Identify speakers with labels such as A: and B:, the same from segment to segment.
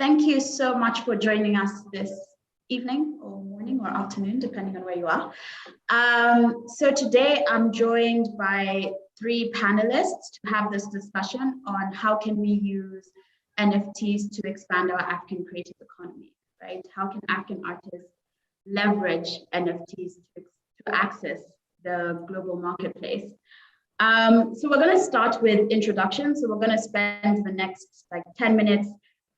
A: Thank you so much for joining us this evening or morning or afternoon, depending on where you are. So today I'm joined by 3 panelists to have this discussion on how can we use NFTs to expand our African creative economy, right? How can African artists leverage NFTs to access the global marketplace? So we're going to start with introductions. So we're going to spend the next 10 minutes.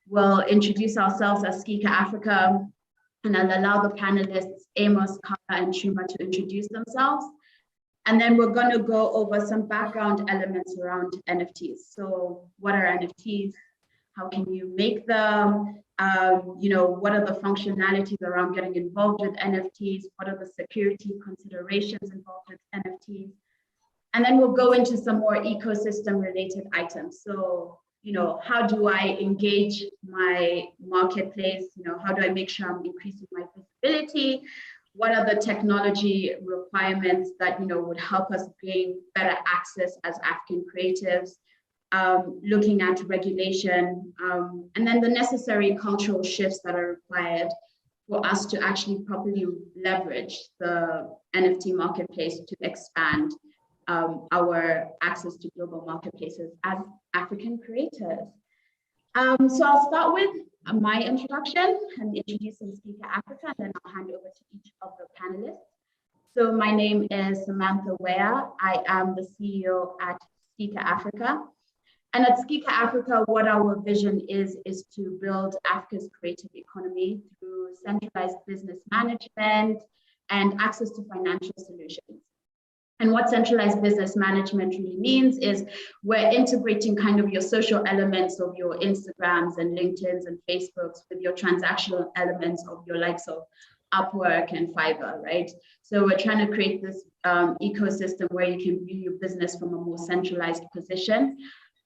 A: We'll introduce ourselves as Skika Afrika, and I'll allow the panelists, Amos, Kala, and Truma, to introduce themselves. And then we're going to go over some background elements around NFTs. So what are NFTs? How can you make them? What are the functionalities around getting involved with NFTs? What are the security considerations involved with NFTs? And then we'll go into some more ecosystem related items. So, how do I engage my marketplace? How do I make sure I'm increasing my visibility? What are the technology requirements that, would help us gain better access as African creatives? Looking at regulation, and then the necessary cultural shifts that are required for us to actually properly leverage the NFT marketplace to expand our access to global marketplaces as African creators. So I'll start with my introduction and introducing Skika Afrika, and then I'll hand over to each of the panelists. So my name is Samantha Wea. I am the CEO at Skika Afrika. And at Skika Afrika, what our vision is to build Africa's creative economy through centralized business management and access to financial solutions. And what centralized business management really means is we're integrating kind of your social elements of your Instagrams and LinkedIn's and Facebooks with your transactional elements of your likes of Upwork and Fiverr, right? So we're trying to create this ecosystem where you can view your business from a more centralized position,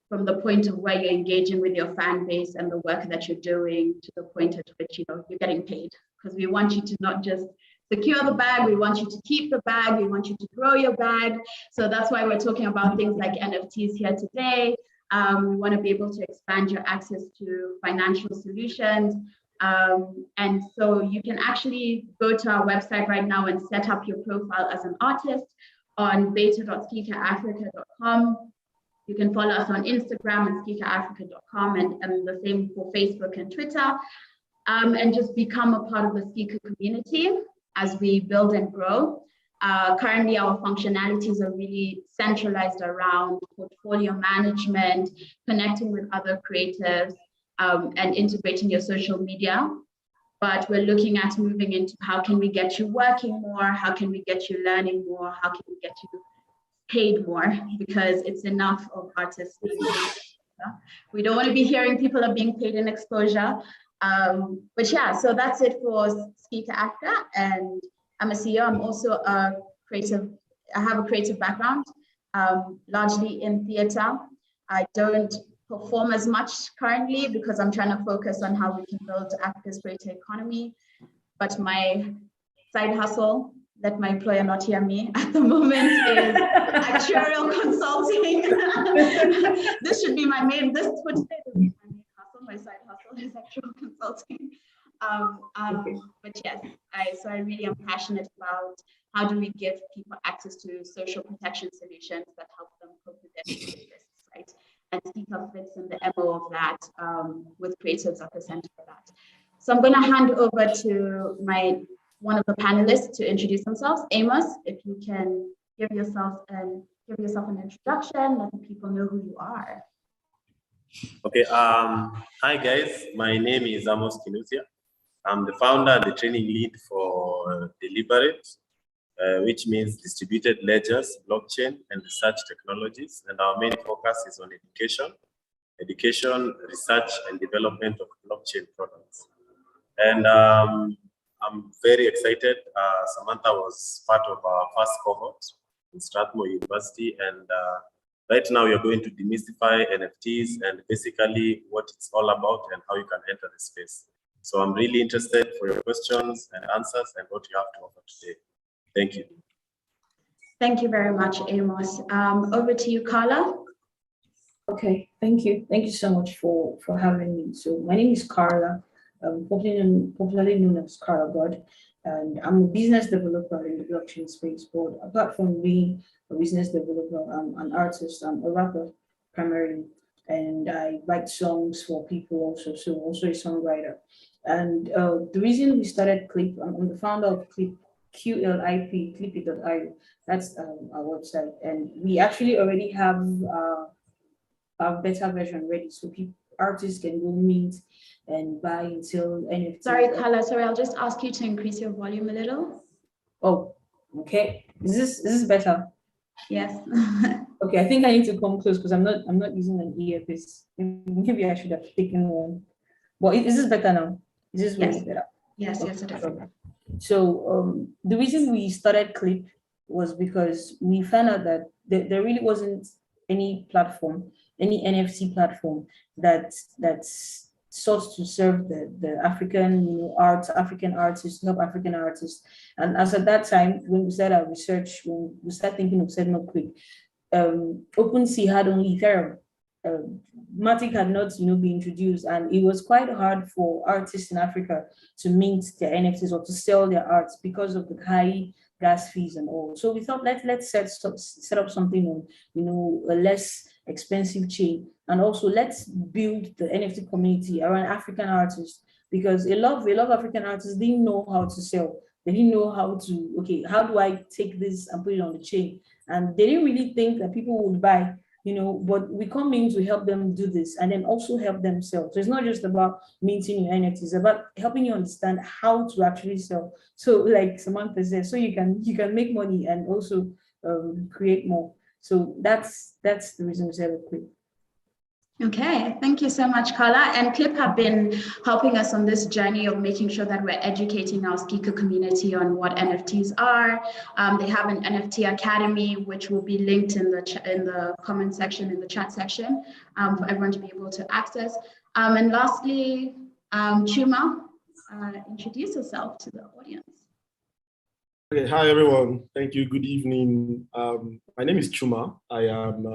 A: from the point of where you're engaging with your fan base and the work that you're doing to the point at which you're getting paid. Because we want you to not just secure the bag, we want you to keep the bag, we want you to grow your bag. So that's why we're talking about things like NFTs here today. We want to be able to expand your access to financial solutions. And so you can actually go to our website right now and set up your profile as an artist on beta.skikaafrika.com. You can follow us on Instagram and skikaafrika.com and the same for Facebook and Twitter. And just become a part of the Skika community as we build and grow. Currently, our functionalities are really centralized around portfolio management, connecting with other creators, and integrating your social media. But we're looking at moving into how can we get you working more? How can we get you learning more? How can we get you paid more? Because it's enough of artists being paid. We don't want to be hearing people are being paid in exposure. But yeah, so that's it for Skika Afrika, and I'm a CEO. I'm also a creative. I have a creative background, largely in theater. I don't perform as much currently because I'm trying to focus on how we can build Africa's creative economy. But my side hustle, let my employer not hear me at the moment, is actuarial consulting. This should be my main, this for today, this is my main hustle. My side hustle is actuarial consulting. But yes, I really am passionate about how do we give people access to social protection solutions that help them cope with their risks, right? And Skika fits in the MO of that, with creatives at the center of that. So I'm going to hand over to one of the panelists to introduce themselves. Amos, if you can give yourself an introduction, let the people know who you are.
B: Okay. Hi guys, my name is Amos Kinuthia. I'm the founder and the training lead for Deliberate, which means distributed ledgers, blockchain, and research technologies. And our main focus is on education, research, and development of blockchain products. And I'm very excited. Samantha was part of our first cohort in Strathmore University, and right now we are going to demystify NFTs and basically what it's all about and how you can enter the space. So I'm really interested for your questions and answers and what you have to offer today. Thank you.
A: Thank you very much, Amos. Over to you, Carla.
C: Okay. Thank you. Thank you so much for having me. So my name is Carla, popularly known as Carla God, and I'm a business developer in the blockchain space. But apart from being a business developer, I'm an artist. I'm a rapper primarily, and I write songs for people also. So also a songwriter. And the reason we started Clip, I'm the founder of Clip. QLIP, clippy.io. That's our website, and we actually already have a beta version ready, so people, artists can go mint and buy and sell NFTs.
A: Sorry, Carla, sorry, I'll just ask you to increase your volume a little.
C: Oh, okay. Is this better?
A: Yes.
C: Okay, I think I need to come close because I'm not using an earpiece. Maybe I should have taken one. Well, is this better now? Is this way better?
A: Yes, yes, it is.
C: So the reason we started Clip was because we found out that there really wasn't any platform, any NFT platform that's sought to serve the African, African artists, help African artists. And as at that time, when we started our research, when we started thinking of setting up Clip, OpenSea had only Ethereum. Matic had not, been introduced, and it was quite hard for artists in Africa to mint their NFTs or to sell their arts because of the high gas fees and all. So we thought let's set up something on, a less expensive chain, and also let's build the NFT community around African artists, because a lot of African artists didn't know how to sell. They didn't know how do I take this and put it on the chain? And they didn't really think that people would buy. But we come in to help them do this and then also help themselves. So it's not just about minting your NFTs, it's about helping you understand how to actually sell. So like Samantha said, so you can make money and also create more. So that's the reason we said Clip.
A: Okay, thank you so much, Carla. And Clip have been helping us on this journey of making sure that we're educating our Skika community on what NFTs are. They have an NFT Academy, which will be linked in the comment section, in the chat section, for everyone to be able to access. And lastly, Truma, introduce yourself to the audience.
D: Okay, hi everyone. Thank you. Good evening. My name is Truma. I am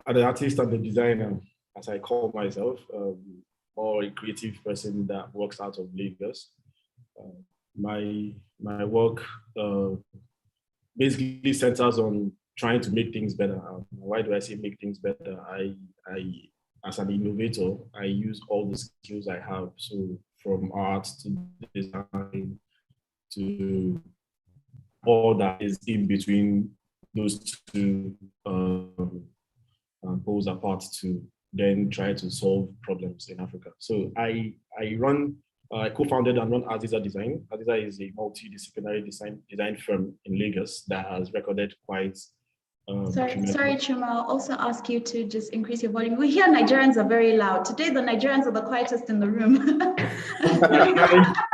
D: an artist and a designer, as I call myself, or a creative person that works out of Lagos. My work basically centers on trying to make things better. Why do I say make things better? I as an innovator, I use all the skills I have. So from art to design to all that is in between those two poles apart to then try to solve problems in Africa. So I co-founded and run Aziza Design. Aziza is a multidisciplinary design firm in Lagos that has recorded quite.
A: Sorry, Truma, I'll also ask you to just increase your volume. We hear Nigerians are very loud. Today, the Nigerians are the quietest in the room.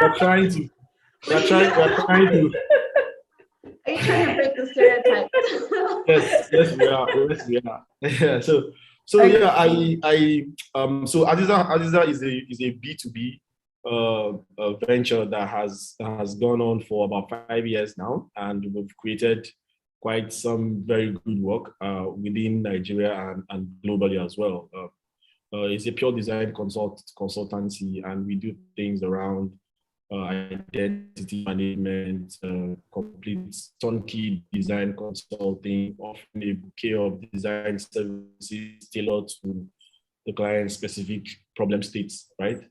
D: We're trying to. Are
A: you trying to break the stereotype?
D: Yes, we are. Yes, we are. Yeah. So yeah, so Aziza is a B2B venture that has gone on for about 5 years now, and we've created quite some very good work within Nigeria and globally as well. It's a pure design consultancy, and we do things around identity management, complete turnkey design consulting, offering a bouquet of design services tailored to the client's specific problem states, right?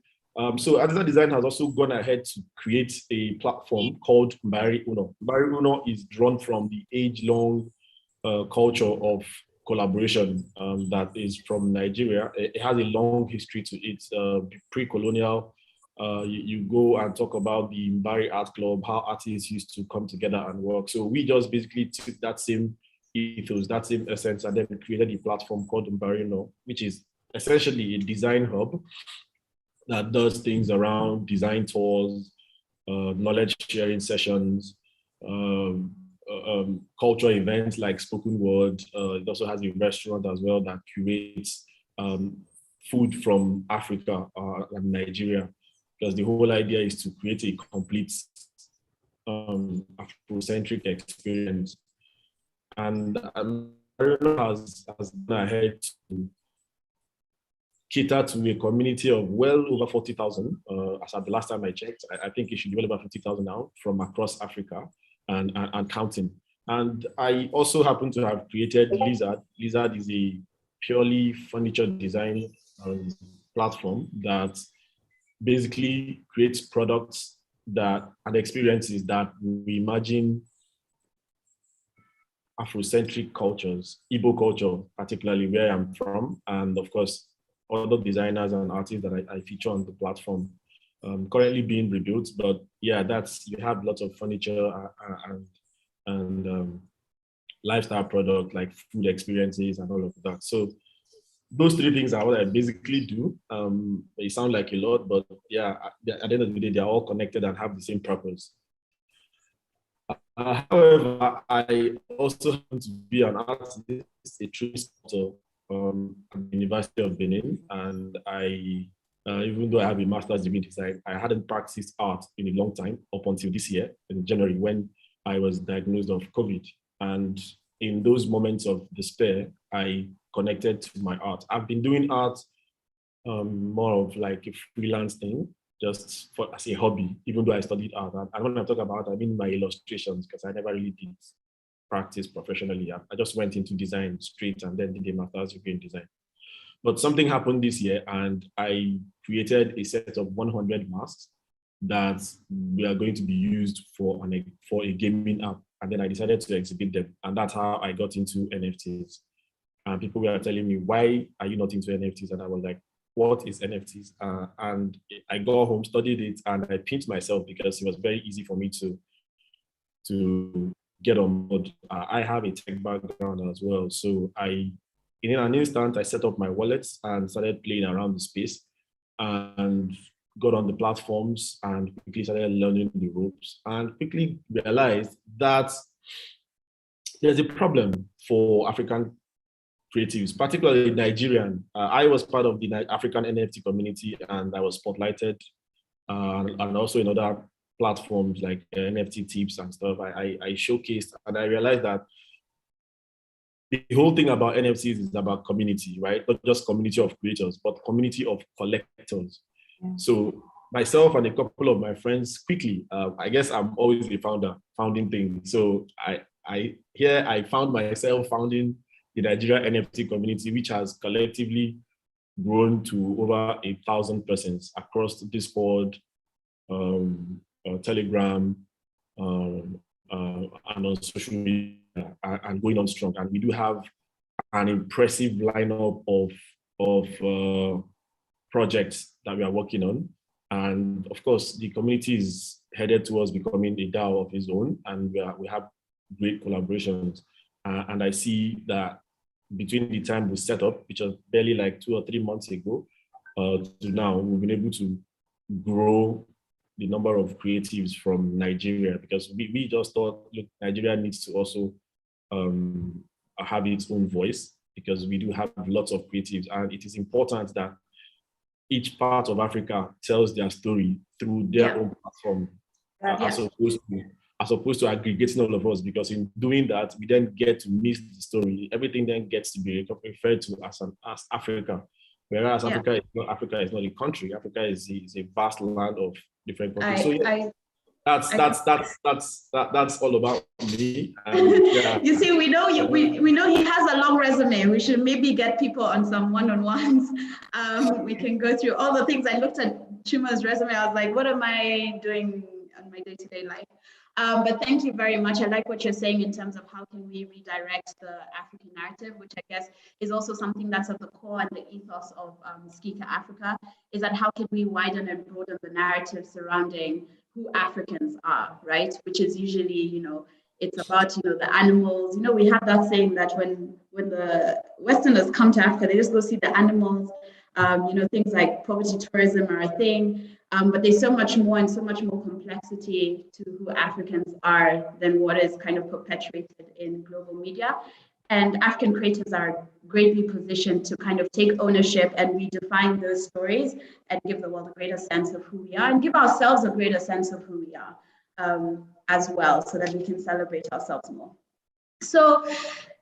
D: So Aziza Design has also gone ahead to create a platform called Mbari Uno. Mbari Uno is drawn from the age-long culture of collaboration that is from Nigeria. It has a long history to it, pre-colonial. You go and talk about the Mbari Art Club, how artists used to come together and work. So we just basically took that same ethos, that same essence, and then created a platform called Mbari Uno, which is essentially a design hub that does things around design tours, knowledge sharing sessions, cultural events like spoken word. It also has a restaurant as well that curates food from Africa and Nigeria, because the whole idea is to create a complete Afrocentric experience. And has gone ahead to cater to a community of well over 40,000. As at the last time I checked, I think it should be well over 50,000 now from across Africa and counting. And I also happen to have created Lizard. Lizard is a purely furniture design platform that basically creates products and experiences that we imagine Afrocentric cultures, Igbo culture, particularly where I'm from, and of course, other designers and artists that I feature on the platform. Currently being rebuilt, but yeah, you have lots of furniture and lifestyle product like food experiences and all of that. So those three things are what I basically do. They sound like a lot, but yeah, at the end of the day, they're all connected and have the same purpose. However, I also happen to be an artist, a true sculptor at the University of Benin, and even though I have a master's degree in design, I hadn't practiced art in a long time up until this year, in January, when I was diagnosed of COVID. And in those moments of despair, I connected to my art. I've been doing art more of like a freelance thing, just as a hobby, even though I studied art. And when I talk about, I mean my illustrations, because I never really did practice professionally. I just went into design straight and then did a master's degree in design. But something happened this year, and I created a set of 100 masks that were going to be used for a gaming app. And then I decided to exhibit them. And that's how I got into NFTs. And people were telling me, why are you not into NFTs? And I was like, what is NFTs? And I got home, studied it, and I pinched myself because it was very easy for me to get on board. I have a tech background as well. So in an instant, I set up my wallets and started playing around the space and got on the platforms and quickly started learning the ropes and quickly realized that there's a problem for African creatives, particularly Nigerian. I was part of the African NFT community, and I was spotlighted and also in other platforms like NFT tips and stuff. I showcased, and I realized that the whole thing about NFTs is about community, right? Not just community of creators, but community of collectors. Yeah. So myself and a couple of my friends quickly, I guess I'm always a founder, founding things. So I found myself founding the Nigeria NFT community, which has collectively grown to over 1,000 persons across Discord, Telegram, and on social media, and going on strong. And we do have an impressive lineup of projects that we are working on. And of course, the community is headed towards becoming a DAO of its own, and we have great collaborations. And I see that between the time we set up, which was barely like 2 or 3 months ago, to now, we've been able to grow the number of creatives from Nigeria, because we just thought, look, Nigeria needs to also have its own voice, because we do have lots of creatives, and it is important that each part of Africa tells their story through their own platform, as opposed to aggregating all of us, because in doing that, we then get to miss the story. Everything then gets to be referred to as Africa, whereas Africa is not a country. Africa is a vast land of different countries. That's all about me.
A: You see, we know he has a long resume. We should maybe get people on some one-on-ones. We can go through all the things. I looked at Truma's resume. I was like, what am I doing on my day-to-day life? But thank you very much. I like what you're saying in terms of how can we redirect the African narrative, which I guess is also something that's at the core and the ethos of Skika Afrika, is that how can we widen and broaden the narrative surrounding who Africans are, right? Which is usually, it's about, the animals. We have that saying that when the Westerners come to Africa, they just go see the animals. Things like poverty tourism are a thing. But there's so much more and so much more complexity to who Africans are than what is kind of perpetuated in global media. And African creators are greatly positioned to kind of take ownership and redefine those stories and give the world a greater sense of who we are, and give ourselves a greater sense of who we are as well, so that we can celebrate ourselves more. So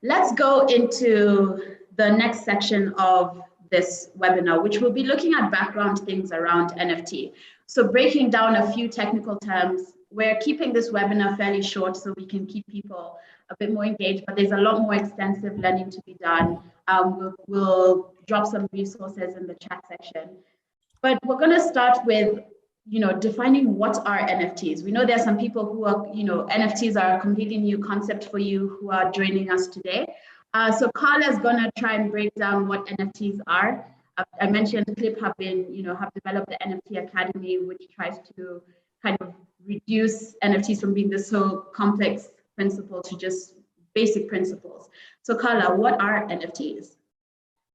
A: let's go into the next section of this webinar, which will be looking at background things around NFT. So breaking down a few technical terms. We're keeping this webinar fairly short so we can keep people a bit more engaged, but there's a lot more extensive learning to be done. We'll drop some resources in the chat section. But we're going to start with, defining what are NFTs. We know there are some people who are, NFTs are a completely new concept for you who are joining us today. So Carla is going to try and break down what NFTs are. I mentioned Clip have developed the NFT Academy, which tries to kind of reduce NFTs from being this so complex principle to just basic principles. So Carla, what are NFTs?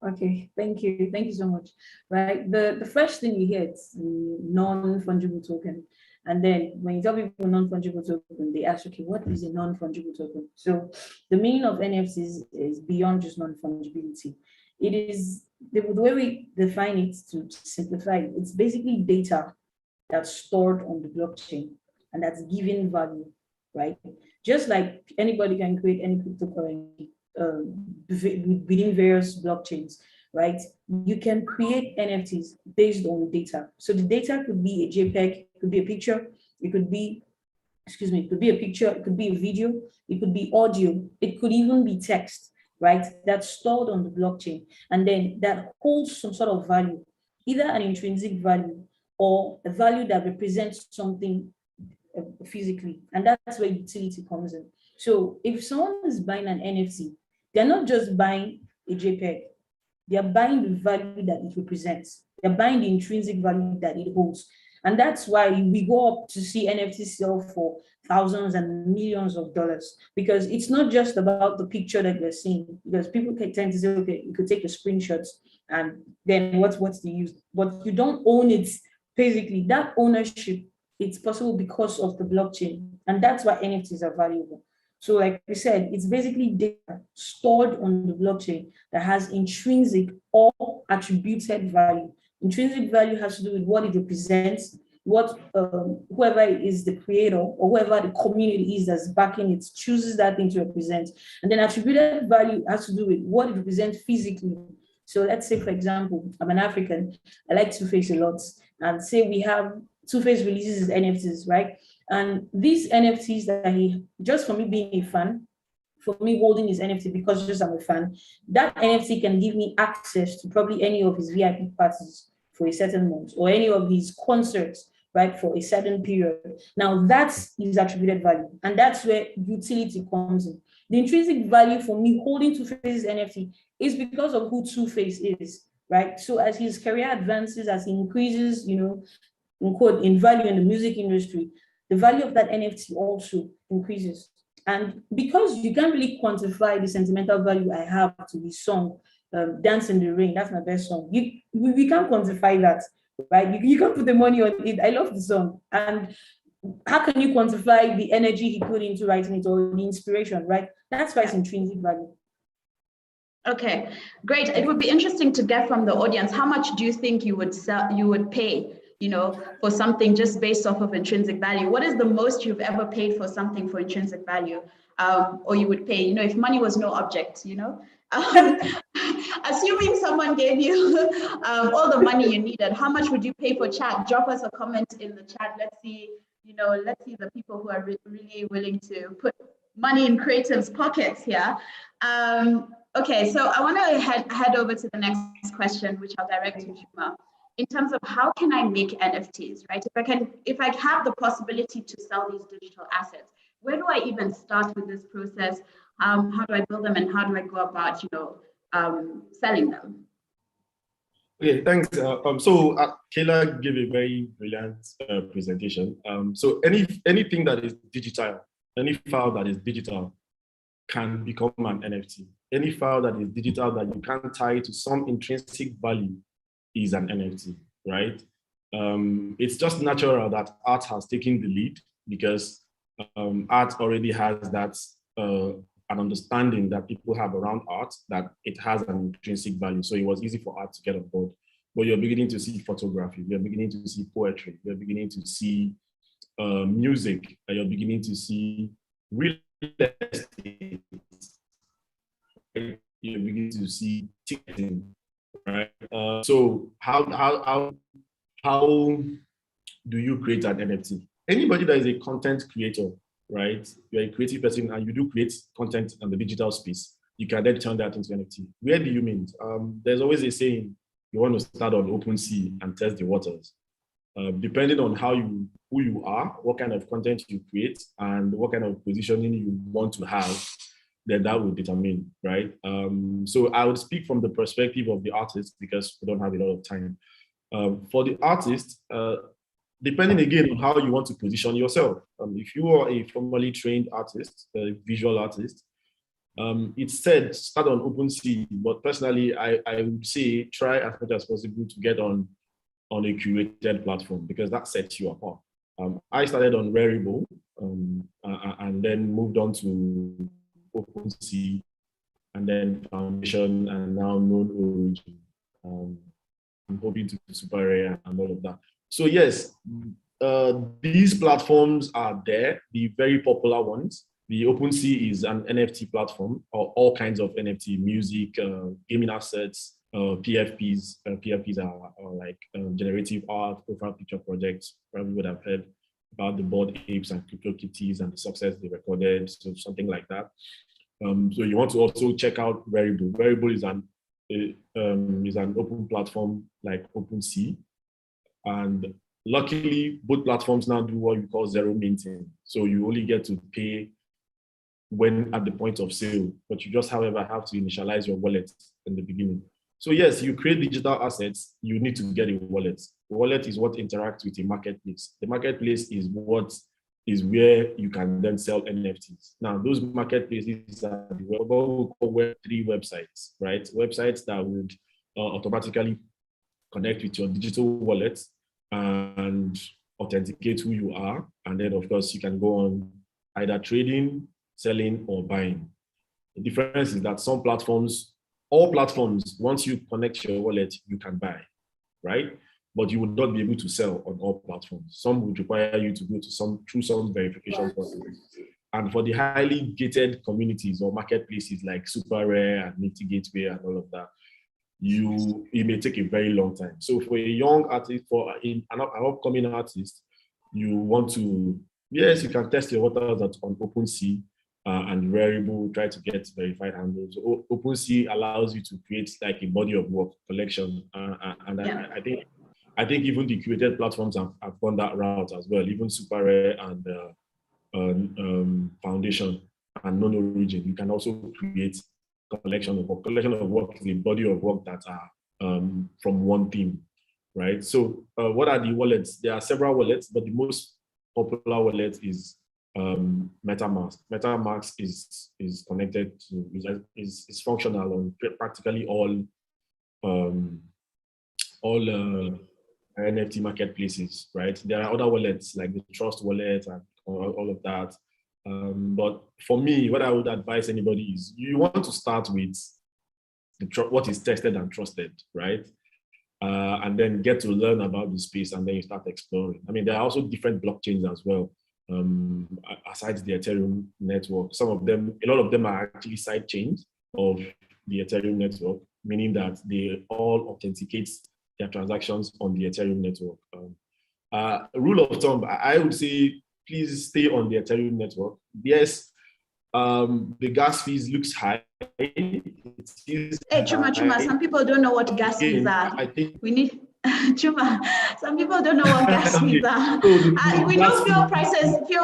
C: Okay, thank you. Thank you so much. Right, the first thing you hear is non-fungible token. And then when you tell people non-fungible token, they ask, okay, what is a non-fungible token? So the meaning of NFTs is beyond just non-fungibility. It is, the way we define it, to simplify it, it's basically data that's stored on the blockchain and that's given value, right? Just like anybody can create any cryptocurrency within various blockchains, right? You can create NFTs based on data. So the data could be a JPEG, could be a picture, it could be, it could be a picture, it could be a video, it could be audio, it could even be text, right? That's stored on the blockchain. And then that holds some sort of value, either an intrinsic value or a value that represents something physically. And that's where utility comes in. So if someone is buying an NFT, they're not just buying a JPEG, they're buying the value that it represents. They're buying the intrinsic value that it holds. And that's why we go up to see NFTs sell for thousands and millions of dollars, because it's not just about the picture that you're seeing, because people can tend to say, okay, you could take the screenshots and then what's the use? But you don't own it. Basically, that ownership, it's possible because of the blockchain. And that's why NFTs are valuable. So like we said, it's basically data stored on the blockchain that has intrinsic or attributed value. Intrinsic value has to do with what it represents, what whoever is the creator or whoever the community is that's backing it chooses that thing to represent. And then attributed value has to do with what it represents physically. So let's say, for example, I'm an African, I like Two-Face a lot, and say we have Two-Face releases his NFTs, right? And these NFTs that he, just for me being a fan, for me holding his NFT because just I'm a fan, that NFT can give me access to probably any of his VIP parties for a certain month or any of his concerts, right, for a certain period. Now that's his attributed value. And that's where utility comes in. The intrinsic value for me holding Two-Face's NFT is because of who Two-Face is, right? So as his career advances, as he increases, in value in the music industry, the value of that NFT also increases. And because you can't really quantify the sentimental value I have to this song, Dance in the Rain, that's my best song. We can't quantify that, right? You can't put the money on it. I love the song. And how can you quantify the energy he put into writing it or the inspiration, right? That's why it's intrinsic value.
A: Okay, great. It would be interesting to get from the audience, how much do you think you would pay, for something just based off of intrinsic value? What is the most you've ever paid for something for intrinsic value? Or you would pay, if money was no object, assuming someone gave you all the money you needed, how much would you pay for chat? Drop us a comment in the chat. Let's see, let's see the people who are really willing to put money in creatives' pockets here. Okay, so I want to head over to the next question, which I'll direct to Truma. In terms of how can I make NFTs, right? If I have the possibility to sell these digital assets, where do I even start with this process? How do I build them, and how do I go about, selling them?
D: Okay, thanks. Kayla gave a very brilliant presentation. So anything that is digital, any file that is digital can become an NFT. Any file that is digital that you can tie to some intrinsic value is an NFT, right? It's just natural that art has taken the lead because art already has that an understanding that people have around art, that it has an intrinsic value. So it was easy for art to get on board. But you're beginning to see photography, you're beginning to see poetry, you're beginning to see music, and you're beginning to see real estate. You're beginning to see ticketing, right? So how do you create an NFT? Anybody that is a content creator, right? You're a creative person and you do create content in the digital space, you can then turn that into NFT. Where do you mean? There's always a saying, you want to start on OpenSea and test the waters. Depending on who you are, what kind of content you create, and what kind of positioning you want to have, then that will determine, right? So I would speak from the perspective of the artist because we don't have a lot of time. For the artist, depending again on how you want to position yourself. If you are a formally trained artist, a visual artist, it's said start on OpenSea, but personally, I would say try as much as possible to get on a curated platform because that sets you apart. I started on Rarible and then moved on to OpenSea and then Foundation and now Known Origin. I'm hoping to do Super Rare and all of that. So yes, these platforms are there, the very popular ones. The OpenSea is an NFT platform, or all kinds of NFT, music, gaming assets, PFPs. PFPs are like generative art, profile picture projects. Probably would have heard about the Bored Apes and CryptoKitties and the success they recorded, so something like that. So you want to also check out Rarible. Rarible is an open platform like OpenSea, and luckily both platforms now do what we call zero minting. So you only get to pay when at the point of sale, but you just, however, have to initialize your wallet in the beginning. So yes, you create digital assets, you need to get a wallet. The wallet is what interacts with a marketplace. The marketplace is what is where you can then sell NFTs. Now, those marketplaces are what we call Web3 websites, right? Websites that would automatically connect with your digital wallet and authenticate who you are. And then, of course, you can go on either trading, selling, or buying. The difference is that some platforms, all platforms, once you connect your wallet, you can buy, right? But you would not be able to sell on all platforms. Some would require you to go to through some verification process. And for the highly gated communities or marketplaces like Super Rare and Nifty Gateway and all of that, it may take a very long time. So for a young artist, for an upcoming artist, you want to, yes, you can test your waters on OpenSea and Rarible, try to get verified handles. OpenSea allows you to create like a body of work collection. I think even the curated platforms have gone that route as well. Even Super Rare and Foundation and Known Origin, you can also create collection of work. Collection of work is a body of work that are from one theme, right? So what are the wallets? There are several wallets, but the most popular wallet is MetaMask. MetaMask is connected to, is functional on practically all NFT marketplaces, right? There are other wallets like the Trust wallet and all of that. But for me, what I would advise anybody is you want to start with what is tested and trusted, right? And then get to learn about the space and then you start exploring. I mean, there are also different blockchains as well. Aside the Ethereum network, a lot of them are actually side chains of the Ethereum network, meaning that they all authenticate their transactions on the Ethereum network. Rule of thumb, I would say, please stay on the Ethereum network. Yes, the gas fees looks high. Hey,
A: Truma, some people don't know what gas fees are.
D: I think
A: we need Truma. Some people don't know what gas fees are.
D: So
A: we know fuel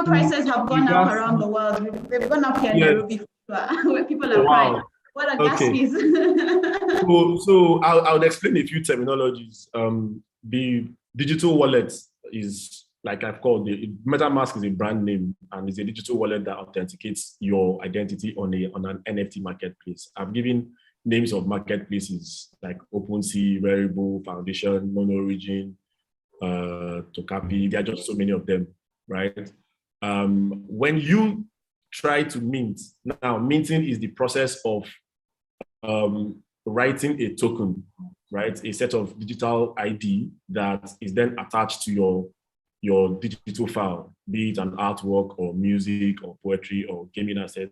A: prices have gone up around the world. They've gone up here in Nairobi, where people are crying. What are gas fees?
D: So I would explain a few terminologies. The digital wallet is, like I've called it, MetaMask is a brand name and it's a digital wallet that authenticates your identity on an NFT marketplace. I've given names of marketplaces like OpenSea, Rarible, Foundation, Known Origin, Tokapi. There are just so many of them, right? When you try to mint, now minting is the process of writing a token, right? A set of digital ID that is then attached to your digital file, be it an artwork or music or poetry or gaming asset.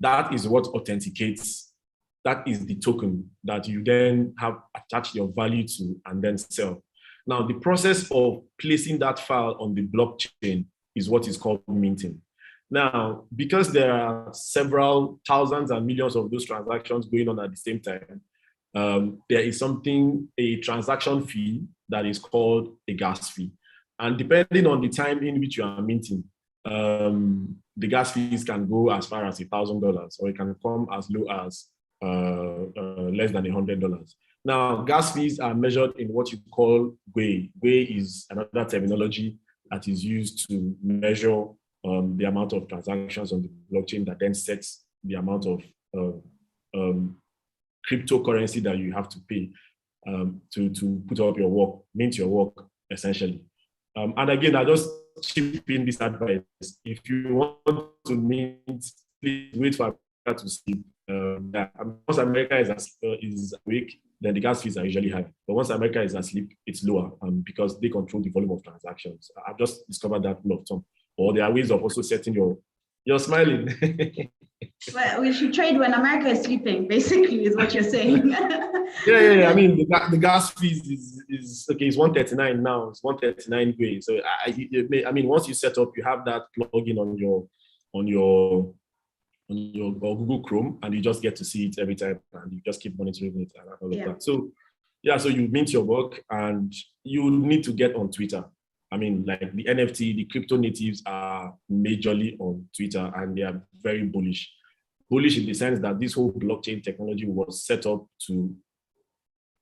D: That is what authenticates that is the token that you then have attached your value to and then sell. Now, the process of placing that file on the blockchain is what is called minting. Now, because there are several thousands and millions of those transactions going on at the same time, there is a transaction fee that is called a gas fee. And depending on the time in which you are minting, the gas fees can go as far as $1,000, or it can come as low as less than $100. Now, gas fees are measured in what you call GWE. GWE is another terminology that is used to measure the amount of transactions on the blockchain that then sets the amount of cryptocurrency that you have to pay to put up your work, mint your work, essentially. And again, I just chip in this advice. If you want to mint, please wait for America to sleep. Once America is awake, then the gas fees are usually high. But once America is asleep, it's lower because they control the volume of transactions. I've just discovered that rule of thumb. Or there are ways of also setting you're smiling.
A: Well, we should trade when America is sleeping, basically, is what you're saying.
D: Yeah. I mean, the gas fees is okay. It's 139 now. It's 139 GWE. So I mean, once you set up, you have that plugin on your Google Chrome, and you just get to see it every time, and you just keep monitoring it and all of that. So yeah, so you mint your work, and you need to get on Twitter. I mean, like the NFT, the crypto natives are majorly on Twitter, and they are very bullish. Bullish in the sense that this whole blockchain technology was set up to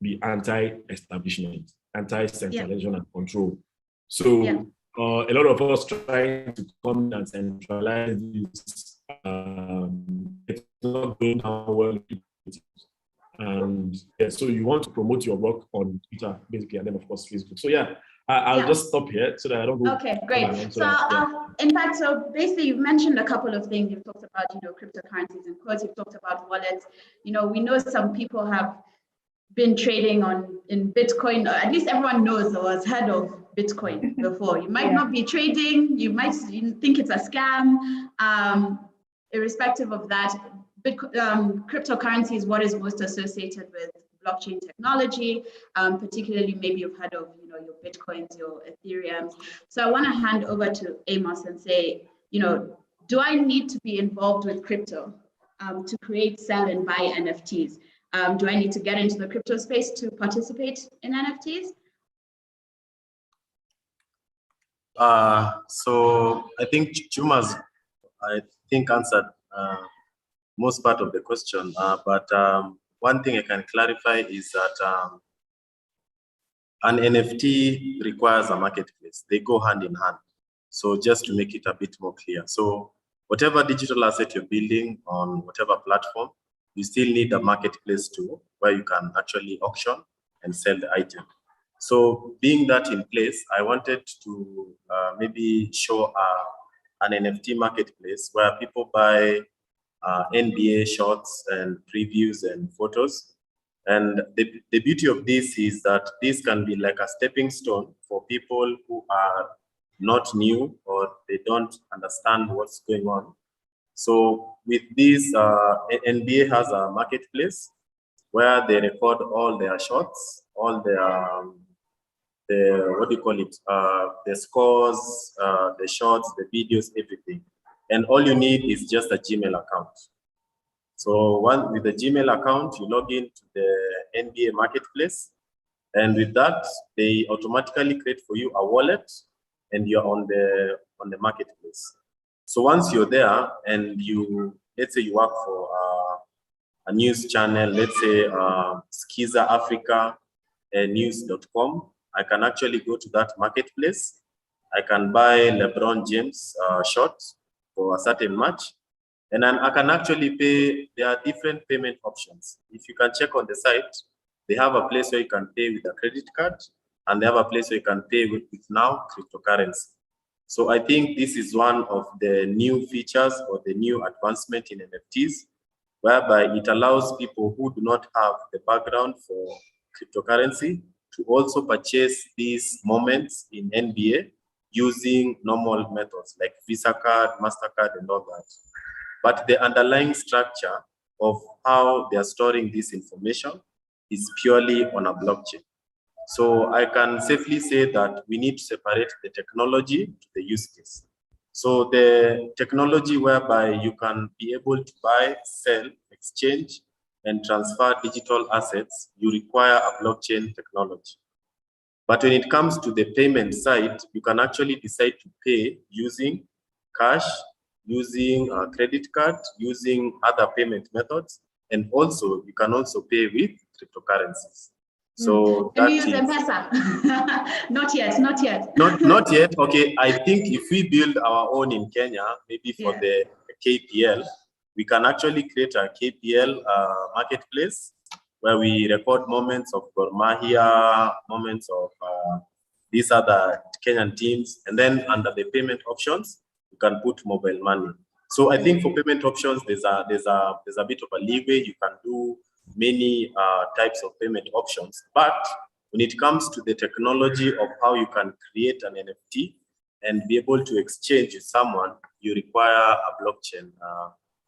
D: be anti-establishment, anti-centralization and control. So a lot of us trying to come and centralize this, it's not going down well. And so you want to promote your work on Twitter, basically, and then of course Facebook. So yeah, I'll just stop here so that I don't go.
A: Okay, great. In fact, so basically you've mentioned a couple of things. You've talked about, cryptocurrencies and course, you've talked about wallets. We know some people have been trading in Bitcoin, or at least everyone knows or has heard of Bitcoin before. You might not be trading, you might think it's a scam. Irrespective of that, cryptocurrency is what is most associated with blockchain technology, particularly maybe you've heard of your Bitcoins, your Ethereum. So I want to hand over to Amos and say, do I need to be involved with crypto to create, sell, and buy NFTs? Do I need to get into the crypto space to participate in NFTs?
B: So I think Chuma's, answered most part of the question. But one thing I can clarify is that an NFT requires a marketplace. They go hand in hand. So just to make it a bit more clear. So whatever digital asset you're building on whatever platform, you still need a marketplace too, where you can actually auction and sell the item. So being that in place, I wanted to maybe show an NFT marketplace where people buy NBA shots and previews and photos. And the beauty of this is that this can be like a stepping stone for people who are not new or they don't understand what's going on. So with this, NBA has a marketplace where they record all their shots, all their the scores, the shots, the videos, everything. And all you need is just a Gmail account. So with the Gmail account, you log into the NBA marketplace. And with that, they automatically create for you a wallet and you're on the marketplace. So once you're there and let's say you work for a news channel, let's say Skika Afrika news.com, I can actually go to that marketplace. I can buy LeBron James shots for a certain match. And then I can actually pay. There are different payment options. If you can check on the site, they have a place where you can pay with a credit card, and they have a place where you can pay with now cryptocurrency. So I think this is one of the new features or the new advancement in NFTs, whereby it allows people who do not have the background for cryptocurrency to also purchase these moments in NBA using normal methods like Visa card, MasterCard, and all that. But the underlying structure of how they are storing this information is purely on a blockchain. So I can safely say that we need to separate the technology to the use case. So the technology whereby you can be able to buy, sell, exchange, and transfer digital assets, you require a blockchain technology. But when it comes to the payment side, you can actually decide to pay using cash, using a credit card, using other payment methods, and also you can also pay with cryptocurrencies. So
A: can you use M-Pesa? Not yet, not yet.
B: Not yet. Okay, I think if we build our own in Kenya, maybe for the KPL, we can actually create a KPL marketplace where we record moments of Gor Mahia, moments of these other Kenyan teams, and then under the payment options, you can put mobile money. So I think for payment options, there's a bit of a leeway. You can do many types of payment options, but when it comes to the technology of how you can create an NFT and be able to exchange with someone, you require a blockchain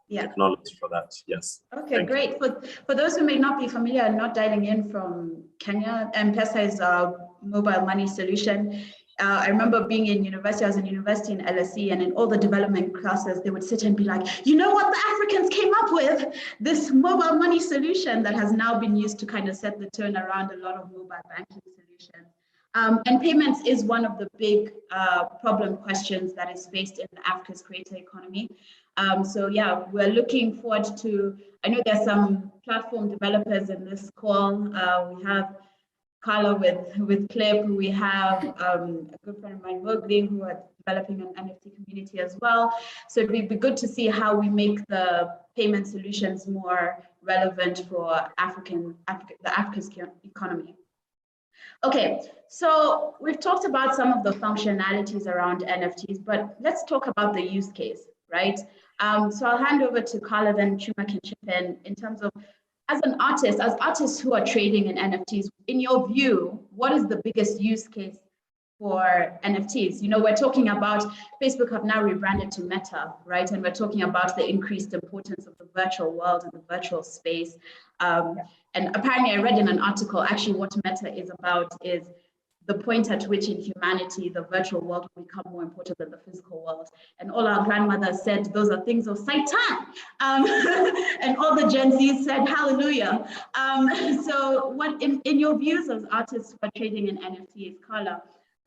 B: technology for that. Yes.
A: Okay, great. For those who may not be familiar and not dialing in from Kenya, M-Pesa is a mobile money solution. I remember being in university, I was in university in LSE, and in all the development classes, they would sit and be like, you know what the Africans came up with? This mobile money solution that has now been used to kind of set the tone around a lot of mobile banking solutions. And payments is one of the big problem questions that is faced in Africa's creator economy. So yeah, we're looking forward to, I know there's some platform developers in this call. We have Carla with Clip, we have a good friend of mine, Mowgli, who are developing an NFT community as well. So it'd be good to see how we make the payment solutions more relevant for Africa's economy. Okay, so we've talked about some of the functionalities around NFTs, but let's talk about the use case, right? So I'll hand over to Carla, then Truma can chip in terms of, as artists who are trading in NFTs, in your view, what is the biggest use case for NFTs? You know, we're talking about, Facebook have now rebranded to Meta, right? And we're talking about the increased importance of the virtual world and the virtual space. And apparently I read in an article, actually what Meta is about is the point at which in humanity, the virtual world will become more important than the physical world. And all our grandmothers said, those are things of Satan. And all the Gen Zs said, hallelujah. So what, in your views as artists who are trading in NFTs, Carla,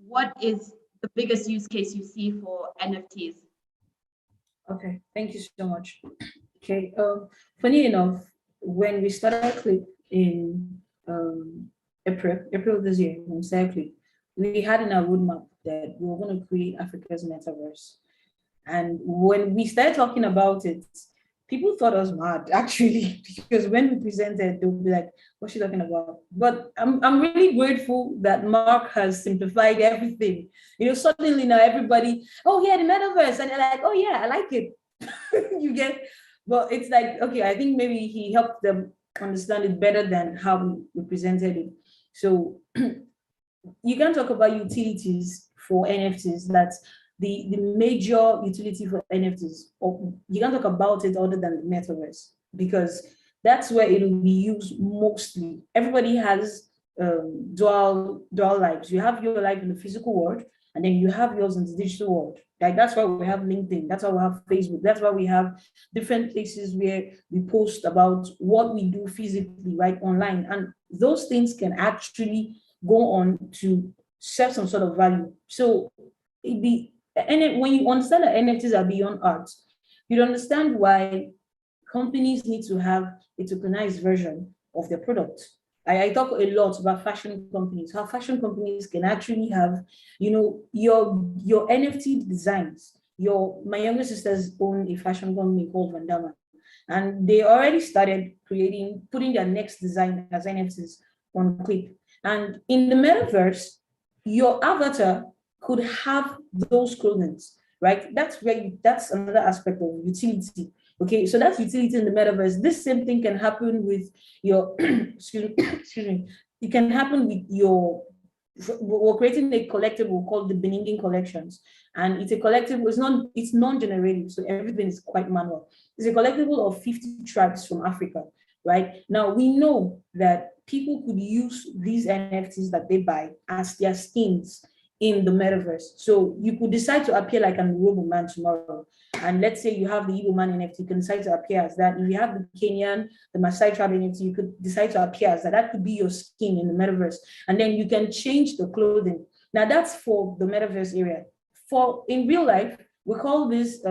A: what is the biggest use case you see for NFTs?
C: Okay, thank you so much. Okay, funny enough, when we started Clip in April of this year, when we started Clip, we had in our roadmap that we were going to create Africa's metaverse. And when we started talking about it, people thought us mad, actually, because when we presented, they'll be like, what's she talking about? But I'm really grateful that Mark has simplified everything. You know, suddenly now everybody, oh yeah, the metaverse. And they're like, oh yeah, I like it. You get, but it's like, okay, I think maybe he helped them understand it better than how we presented it. So you can talk about utilities for NFTs. That's the major utility for NFTs. Or you can talk about it other than the metaverse, because that's where it will be used mostly. Everybody has dual lives. You have your life in the physical world, and then you have yours in the digital world. Like that's why we have LinkedIn. That's why we have Facebook. That's why we have different places where we post about what we do physically, right, online. And those things can actually go on to serve some sort of value. So when you understand that NFTs are beyond art, you'd understand why companies need to have a tokenized version of their product. I talk a lot about fashion companies, how fashion companies can actually have, you know, your NFT designs. My younger sisters own a fashion company called Vandama, and they already started putting their next design as NFTs on Clip. And in the metaverse, your avatar could have those clothing, right? That's another aspect of utility. Okay, so that's utility in the metaverse. This same thing can happen with your, excuse me, it can happen with your we're creating a collectible called the Beninging Collections. And it's a collectible, it's non-generative, so everything is quite manual. It's a collectible of 50 tribes from Africa, right? Now, we know that people could use these NFTs that they buy as their skins in the metaverse. So you could decide to appear like an Robo man tomorrow. And let's say you have the Igbo man NFT, you can decide to appear as that. If you have the Kenyan, the Maasai tribe NFT, you could decide to appear as that. That could be your skin in the metaverse. And then you can change the clothing. Now that's for the metaverse area. For in real life, we call this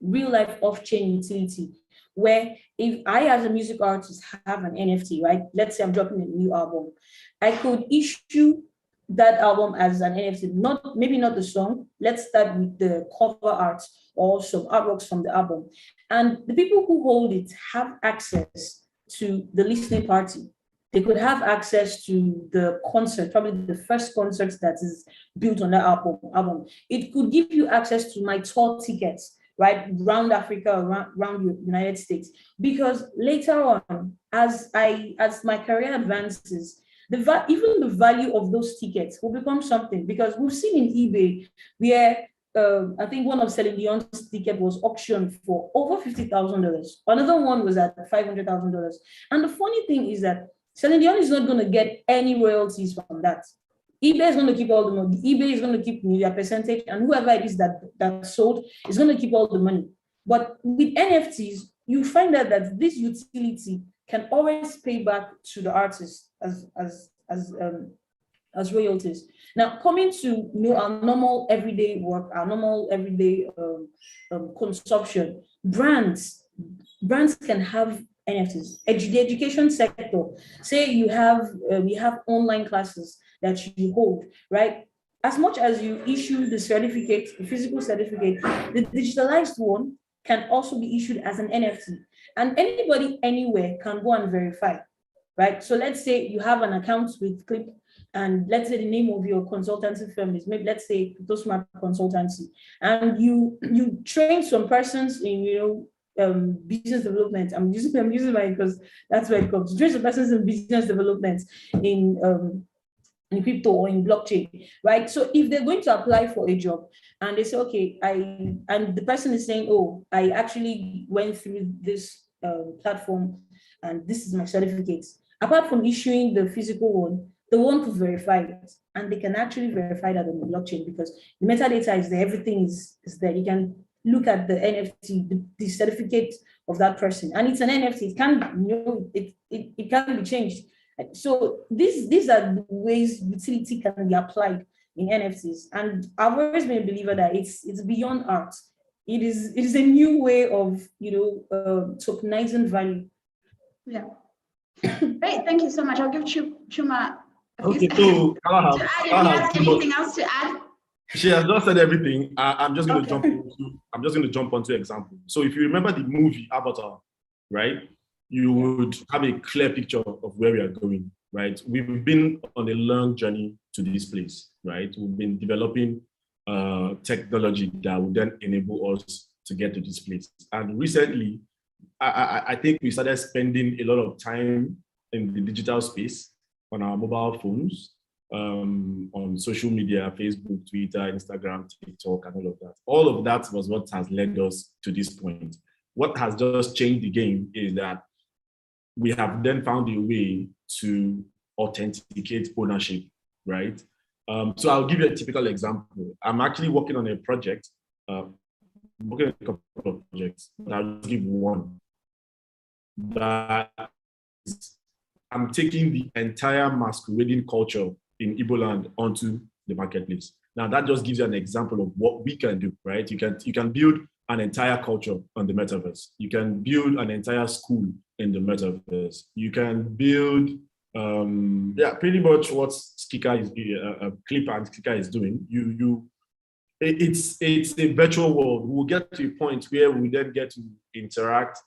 C: real life off-chain utility, where if I as a music artist have an NFT, right? Let's say I'm dropping a new album, I could issue that album as an NFT, maybe not the song. Let's start with the cover art or some artworks from the album. And the people who hold it have access to the listening party. They could have access to the concert, probably the first concert that is built on that album. It could give you access to my tour tickets, right, around Africa, around the United States. Because later on, as my career advances, even the value of those tickets will become something, because we've seen in eBay where I think one of Celine Dion's ticket was auctioned for over $50,000. Another one was at $500,000. And the funny thing is that Celine Dion is not going to get any royalties from that. eBay is going to keep all the money. eBay is going to keep their percentage, and whoever it is that sold is going to keep all the money. But with NFTs, you find out that this utility can always pay back to the artist as royalties. Now, coming to our normal everyday work, our normal everyday consumption, brands can have NFTs. The education sector, say we have online classes that you hold, right? As much as you issue the certificate, the physical certificate, the digitalized one can also be issued as an NFT. And anybody anywhere can go and verify, right? So let's say you have an account with Clip, and let's say the name of your consultancy firm is, maybe let's say Smart Consultancy, and you train some persons in business development. I'm using mine because that's where it comes. You train some persons in business development in crypto or in blockchain, right? So if they're going to apply for a job and they say, okay, and the person is saying, oh, I actually went through this platform and this is my certificates. Apart from issuing the physical one, they want to verify it, and they can actually verify that on the blockchain because the metadata is there, everything is there. You can look at the NFT, the certificate of that person, and it's an NFT. It can, it can be changed. So these are the ways utility can be applied in NFTs, and I've always been a believer that it's beyond art. It is a new way of tokenizing value.
A: Yeah. Great, thank you so much. I'll give Truma a few
D: Okay,
A: seconds
D: so
A: to add if he has anything else to add.
D: She has just said everything. I'm just going to jump onto example. So if you remember the movie Avatar, right? You would have a clear picture of where we are going, right? We've been on a long journey to this place, right? We've been developing technology that would then enable us to get to this place. And recently, I think we started spending a lot of time in the digital space on our mobile phones, on social media, Facebook, Twitter, Instagram, TikTok, and all of that. All of that was what has led us to this point. What has just changed the game is that we have then found a way to authenticate ownership, right? So I'll give you a typical example. I'm actually working on a project, working on a couple of projects, but I'll give one. That is, I'm taking the entire masquerading culture in Igbo land onto the marketplace. Now that just gives you an example of what we can do, right? You can build an entire culture on the metaverse. You can build an entire school in the metaverse. You can build, pretty much what Skika is, Clip and Skika is doing. It's a virtual world. We'll get to a point where we then get to interact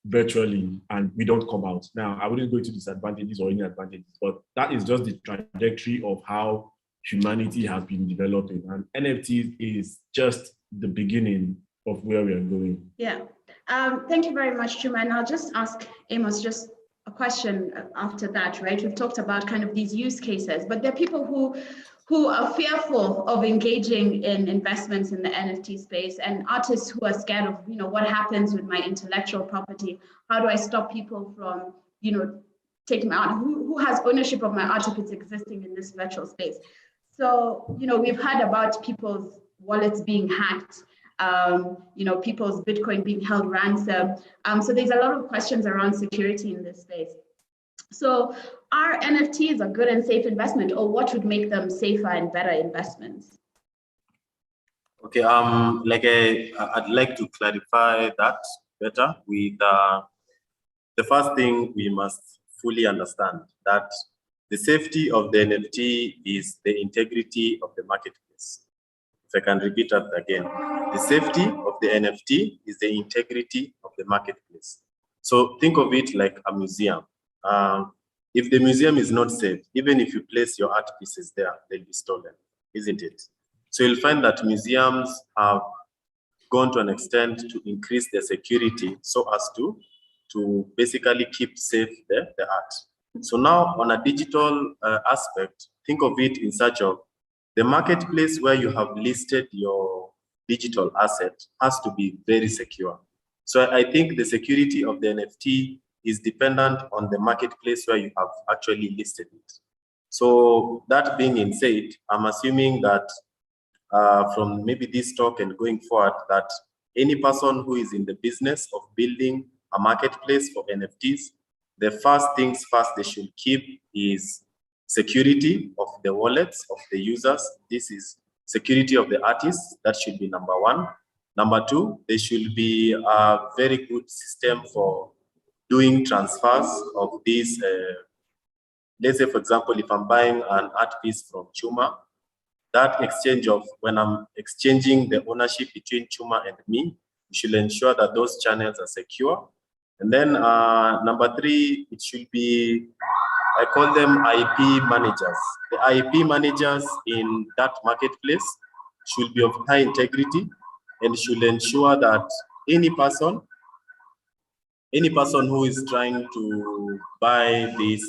D: virtually and we don't come out. Now, I wouldn't go into disadvantages or any advantages, but that is just the trajectory of how humanity has been developing. And NFTs is just the beginning of where we are going.
A: Yeah. Thank you very much, Truma. And I'll just ask Amos just a question after that, right? We've talked about kind of these use cases, but there are people who are fearful of engaging in investments in the NFT space, and artists who are scared of, what happens with my intellectual property? How do I stop people from, taking my art? Who has ownership of my art if it's existing in this virtual space? So, we've heard about people's wallets being hacked, people's Bitcoin being held ransom. So there's a lot of questions around security in this space. So are NFTs a good and safe investment, or what would make them safer and better investments?
B: Okay, I'd like to clarify that better with the first thing. We must fully understand that the safety of the NFT is the integrity of the marketplace. If I can repeat that again, the safety of the NFT is the integrity of the marketplace. So think of it like a museum. If the museum is not safe, even if you place your art pieces there, they'll be stolen, isn't it? So you'll find that museums have gone to an extent to increase their security so as to basically keep safe the art. So now on a digital aspect, think of it in such of the marketplace where you have listed your digital asset has to be very secure. So I think the security of the NFT is dependent on the marketplace where you have actually listed it. So that being said, I'm assuming that from maybe this talk and going forward, that any person who is in the business of building a marketplace for NFTs, the first things first they should keep is security of the wallets of the users. This is security of the artists. That should be number one. Number two, there should be a very good system for doing transfers of these. Let's say, for example, if I'm buying an art piece from Truma, that exchange of when I'm exchanging the ownership between Truma and me, we should ensure that those channels are secure. And then number three, it should be, I call them IP managers. The IP managers in that marketplace should be of high integrity and should ensure that any person who is trying to buy this,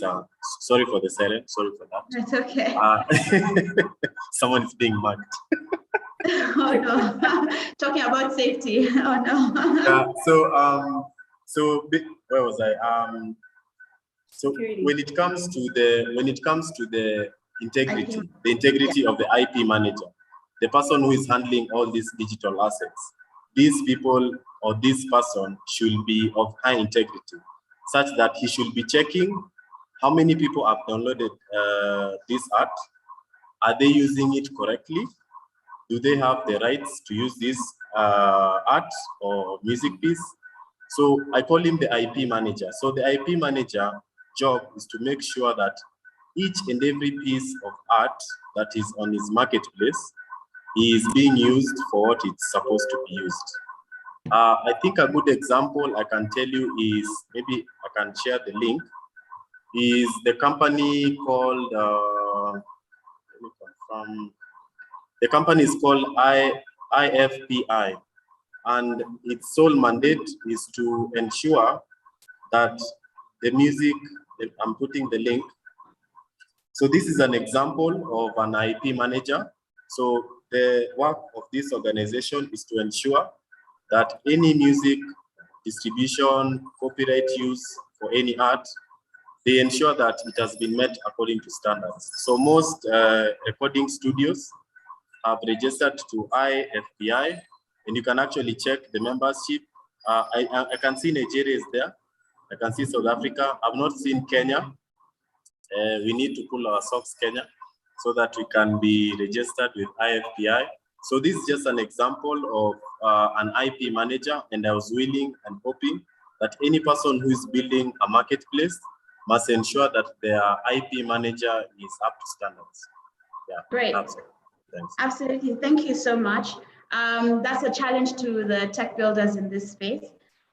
B: sorry for the silence, sorry for that.
A: That's okay.
B: Someone is being mugged.
A: Oh no, talking about safety. Oh no.
B: So where was I? So when it comes to the integrity of the IP manager, the person who is handling all these digital assets, these people or this person should be of high integrity, such that he should be checking how many people have downloaded this art. Are they using it correctly? Do they have the rights to use this art or music piece? So I call him the IP manager. So the IP manager job is to make sure that each and every piece of art that is on his marketplace is being used for what it's supposed to be used. I think a good example I can tell you is, maybe I can share the link, is the company called, let me confirm, the company is called IFPI, and its sole mandate is to ensure that the music, I'm putting the link. So this is an example of an IP manager. So the work of this organization is to ensure that any music distribution, copyright use for any art, they ensure that it has been met according to standards. So most recording studios have registered to IFPI, and you can actually check the membership. I can see Nigeria is there. I can see South Africa. I've not seen Kenya. We need to pull our socks, Kenya, so that we can be registered with IFPI. So this is just an example of an IP manager, and I was willing and hoping that any person who is building a marketplace must ensure that their IP manager is up to standards. Yeah,
A: great.
B: Thanks.
A: Absolutely, thank you so much. That's a challenge to the tech builders in this space.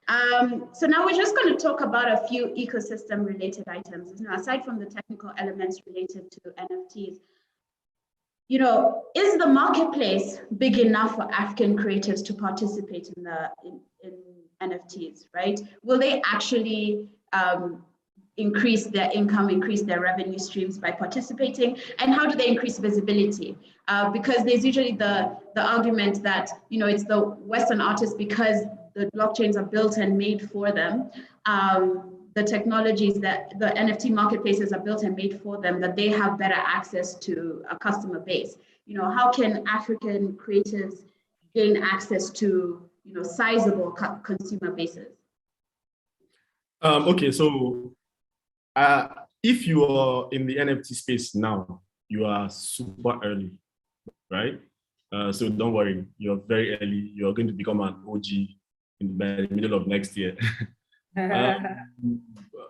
A: So now we're just going to talk about a few ecosystem related items. Aside from the technical elements related to NFTs, is the marketplace big enough for African creatives to participate in NFTs, right? Will they actually increase their income, increase their revenue streams by participating? And how do they increase visibility? Because there's usually the argument that, you know, it's the Western artists, because the blockchains are built and made for them, the technologies that the NFT marketplaces are built and made for them, that they have better access to a customer base. You know, how can African creatives gain access to, you know, sizable consumer bases?
D: Okay, so if you are in the NFT space now, you are super early, right? So don't worry, you're very early. You're going to become an OG by the middle of next year.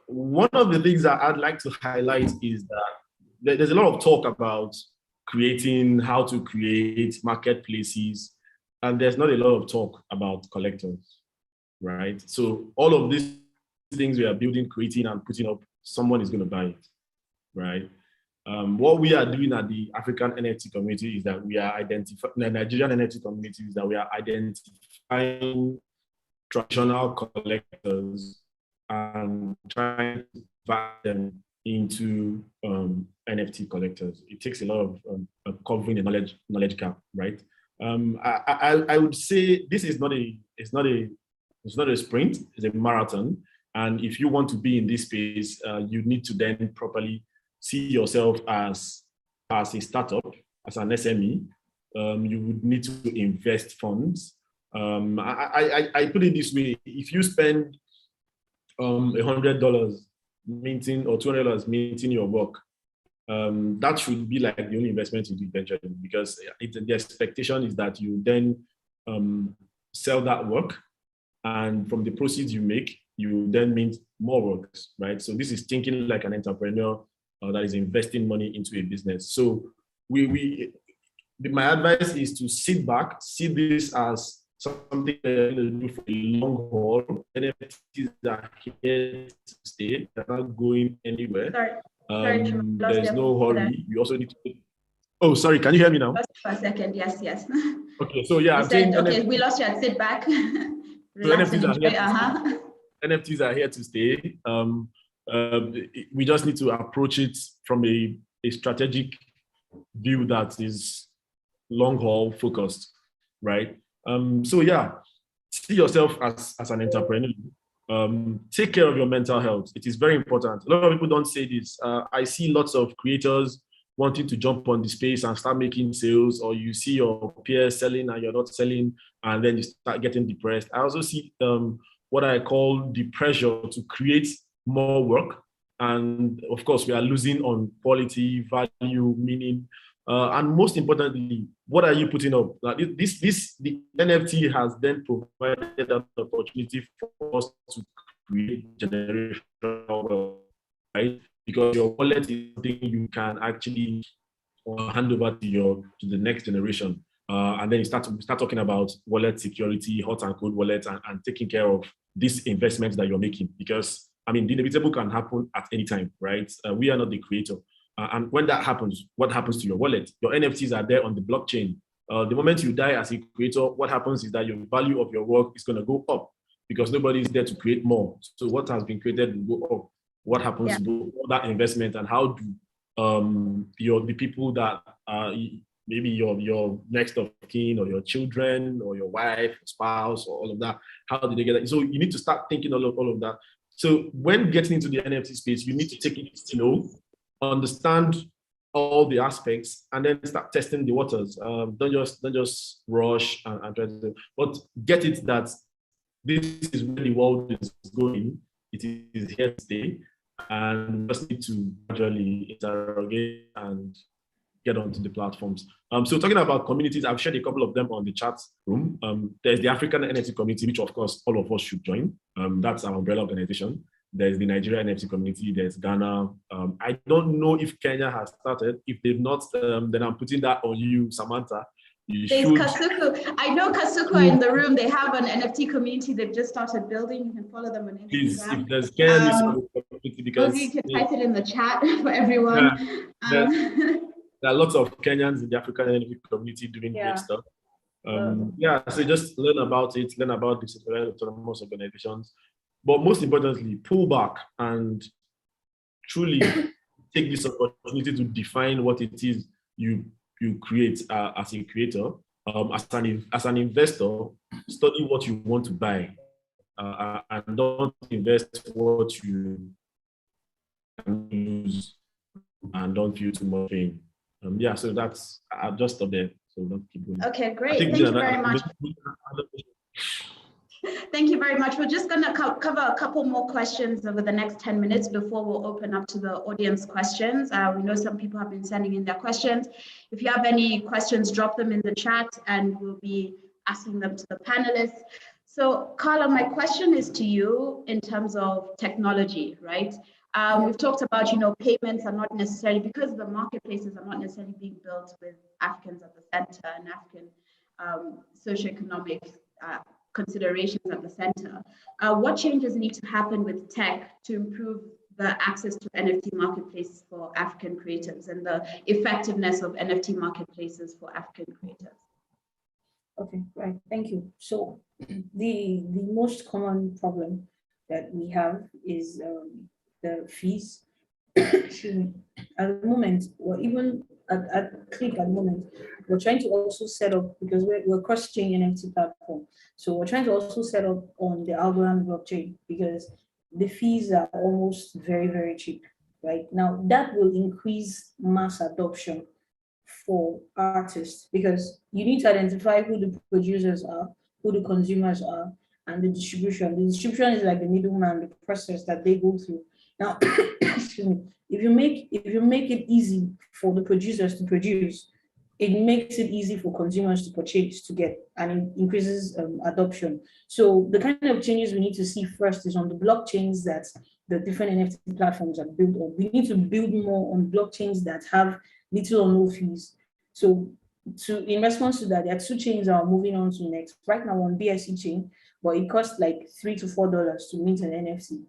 D: One of the things that I'd like to highlight is that there's a lot of talk about creating, how to create marketplaces, and there's not a lot of talk about collectors, right? So all of these things we are building, creating, and putting up, someone is going to buy it, right? What we are doing at the African NFT community is that we are identifying, the Nigerian NFT community is that we are identifying traditional collectors and trying to divide them into NFT collectors. It takes a lot of covering the knowledge gap, right? I would say this is not a sprint, it's a marathon. And if you want to be in this space, you need to then properly see yourself as a startup, as an SME. You would need to invest funds. I put it this way: if you spend $100 minting or $200 minting your work, that should be like the only investment you do eventually, because the expectation is that you then sell that work, and from the proceeds you make, you then mint more works, right? So this is thinking like an entrepreneur that is investing money into a business. So my advice is to sit back, see this as something that you're going to do for a long haul. NFTs are here to stay; they're not going anywhere. There's no hurry. You also need to. Oh, sorry. Can you hear me now?
A: Lost for a second. Yes.
D: Okay. So yeah,
A: I'm saying okay. We lost you. I'd sit back.
D: Relax and enjoy. NFTs are here to stay. We just need to approach it from a strategic view that is long haul focused, right? So yeah, see yourself as an entrepreneur. Take care of your mental health. It is very important. A lot of people don't say this. I see lots of creators wanting to jump on the space and start making sales, or you see your peers selling and you're not selling, and then you start getting depressed. I also see what I call the pressure to create more work. And of course, we are losing on quality, value, meaning, and most importantly, what are you putting up? The NFT has then provided an opportunity for us to create generational wealth, right? Because your wallet is something you can actually hand over to the next generation. And then you start talking about wallet security, hot and cold wallets, and taking care of these investments that you're making. Because, I mean, the inevitable can happen at any time, right? We are not the creator. And when that happens, what happens to your wallet? Your NFTs are there on the blockchain. The moment you die as a creator, what happens is that your value of your work is going to go up, because nobody is there to create more. So what has been created will go up. What happens to all that investment, and how do the people that maybe your next of kin, or your children, or your wife, spouse, or all of that, how do they get that? So you need to start thinking all of that. So when getting into the NFT space, you need to take it slow, understand all the aspects, and then start testing the waters. Don't just rush and try to, but get it that this is where the world is going. It is here to stay, and just need to gradually interrogate and get onto the platforms. So talking about communities, I've shared a couple of them on the chat room. There's the African NFT community, which of course all of us should join. That's our umbrella organization. There's the Nigerian NFT community, there's Ghana. I don't know if Kenya has started. If they've not, then I'm putting that on you, Samantha.
A: There's Kasuku. I know Kasuku are in the room. They have an NFT community they've just started building. You can follow them on Instagram.
D: Please, if there's Kenyan community, because
A: you can type it in the chat for everyone.
D: There are lots of Kenyans in the African NFT community doing great stuff. So just learn about it, learn about the autonomous organizations. But most importantly, pull back and truly take this opportunity to define what it is you create as a creator. As an investor, study what you want to buy, and don't invest what you can lose, and don't feel too much pain. Yeah, so that's, I'll just stop there. So don't keep going.
A: Okay, great. Thank you very much. Thank you very much. We're just going to cover a couple more questions over the next 10 minutes before we'll open up to the audience questions. We know some people have been sending in their questions. If you have any questions, drop them in the chat and we'll be asking them to the panelists. So Carla, my question is to you in terms of technology, right? We've talked about, payments are not necessarily, because the marketplaces are not necessarily being built with Africans at the center and African socioeconomic considerations at the center. What changes need to happen with tech to improve the access to NFT marketplaces for African creatives and the effectiveness of NFT marketplaces for African creators?
C: Okay, right, thank you. So the most common problem that we have is the fees. At the moment, or even at Click at the moment, we're trying to also set up, because we're cross-chain NFT platform. So we're trying to also set up on the Algorand blockchain, because the fees are almost very, very cheap, right? Now that will increase mass adoption for artists, because you need to identify who the producers are, who the consumers are, and the distribution. The distribution is like the middleman, the process that they go through. Now, excuse me, if you make it easy for the producers to produce, it makes it easy for consumers to purchase, to get, and it increases adoption. So the kind of changes we need to see first is on the blockchains that the different NFT platforms are built on. We need to build more on blockchains that have little or no fees. So in response to that, there are two chains that are moving on to next. Right now on BSC chain, but it costs like $3 to $4 to mint an NFT.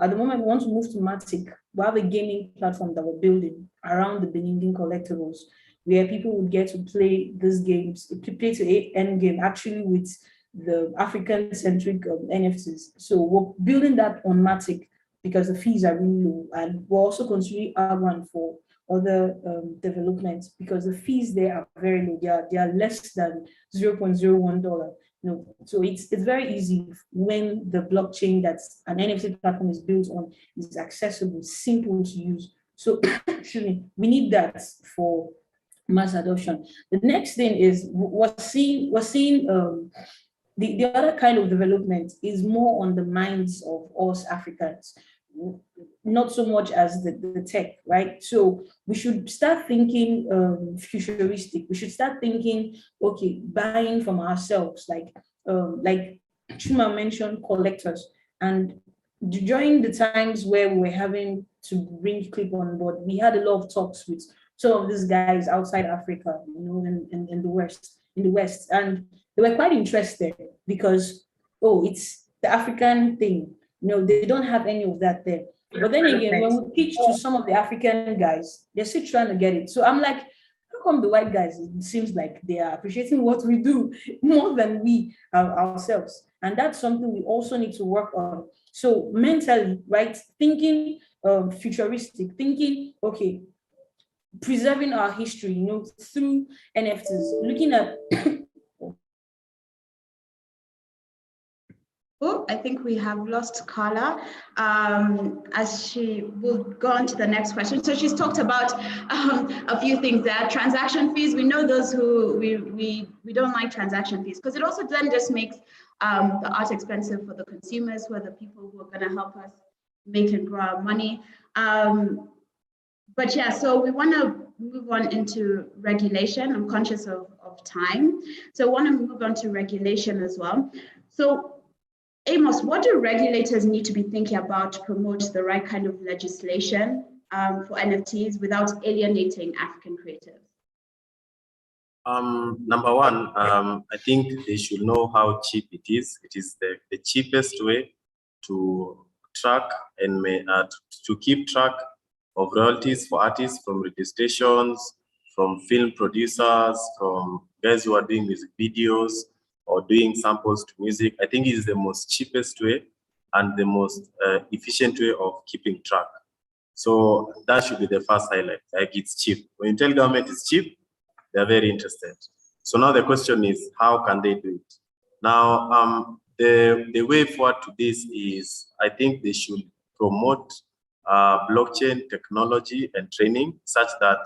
C: At the moment, we want to move to Matic. We have a gaming platform that we're building around the Benin collectibles, where people would get to play these games, play to end game actually with the African-centric NFTs. So we're building that on Matic because the fees are really low, and we're also considering R1 for other developments because the fees there are very low. They are less than $0.01. So it's very easy when the blockchain that's an NFT platform is built on is accessible, simple to use. So excuse me, we need that for mass adoption. The next thing is we're seeing the other kind of development is more on the minds of us Africans, not so much as the tech, right? So we should start thinking futuristic. We should start thinking, okay, buying from ourselves, like Truma mentioned, collectors. And during the times where we were having to bring Clip on board, we had a lot of talks with some of these guys outside Africa, in the West, and they were quite interested because, it's the African thing. They don't have any of that there. But then again, when we pitch to some of the African guys, they're still trying to get it. So I'm like, how come the white guys, it seems like they are appreciating what we do more than we ourselves? And that's something we also need to work on. So mentally, right, thinking futuristic, thinking, okay, preserving our history, through NFTs, looking at
A: Oh, I think we have lost Carla as she will go on to the next question. So she's talked about a few things there. Transaction fees, we know those who, we don't like transaction fees because it also then just makes the art expensive for the consumers, who are the people who are going to help us make and grow our money. But yeah, so we want to move on into regulation. I'm conscious of time. So I want to move on to regulation as well. So Amos, what do regulators need to be thinking about to promote the right kind of legislation for NFTs without alienating African creators?
B: Number one, I think they should know how cheap it is. It is the cheapest way to track and to keep track of royalties for artists from registrations, from film producers, from guys who are doing music videos, or doing samples to music. I think it is the most cheapest way and the most efficient way of keeping track. So that should be the first highlight, like it's cheap. When you tell government it's cheap, they're very interested. So now the question is, how can they do it? Now, the way forward to this is, I think they should promote blockchain technology and training such that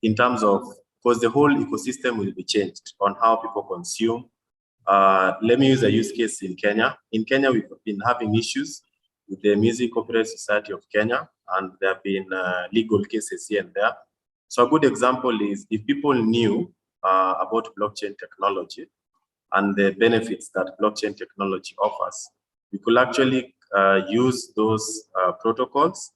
B: in terms of, because the whole ecosystem will be changed on how people consume. Let me use a use case in Kenya. In Kenya, we've been having issues with the Music Copyright Society of Kenya, and there have been legal cases here and there. So a good example is if people knew about blockchain technology and the benefits that blockchain technology offers, we could actually use those protocols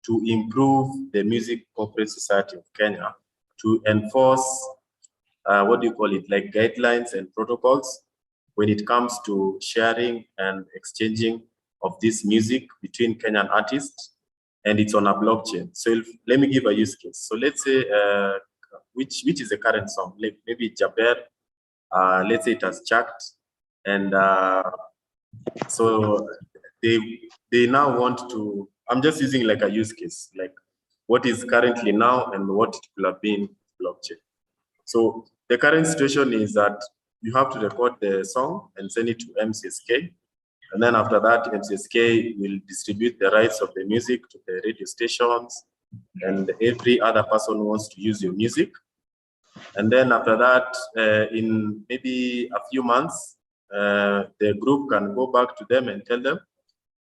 B: to improve the Music Copyright Society of Kenya to enforce, what do you call it, like guidelines and protocols when it comes to sharing and exchanging of this music between Kenyan artists, and it's on a blockchain. So let me give a use case. So let's say, which is the current song? Like maybe Jaber, let's say it has chucked, and so they now want to, I'm just using like a use case, like what is currently now and what it will have been blockchain. So the current situation is that you have to record the song and send it to MCSK. And then after that, MCSK will distribute the rights of the music to the radio stations and every other person who wants to use your music. And then after that, in maybe a few months, the group can go back to them and tell them,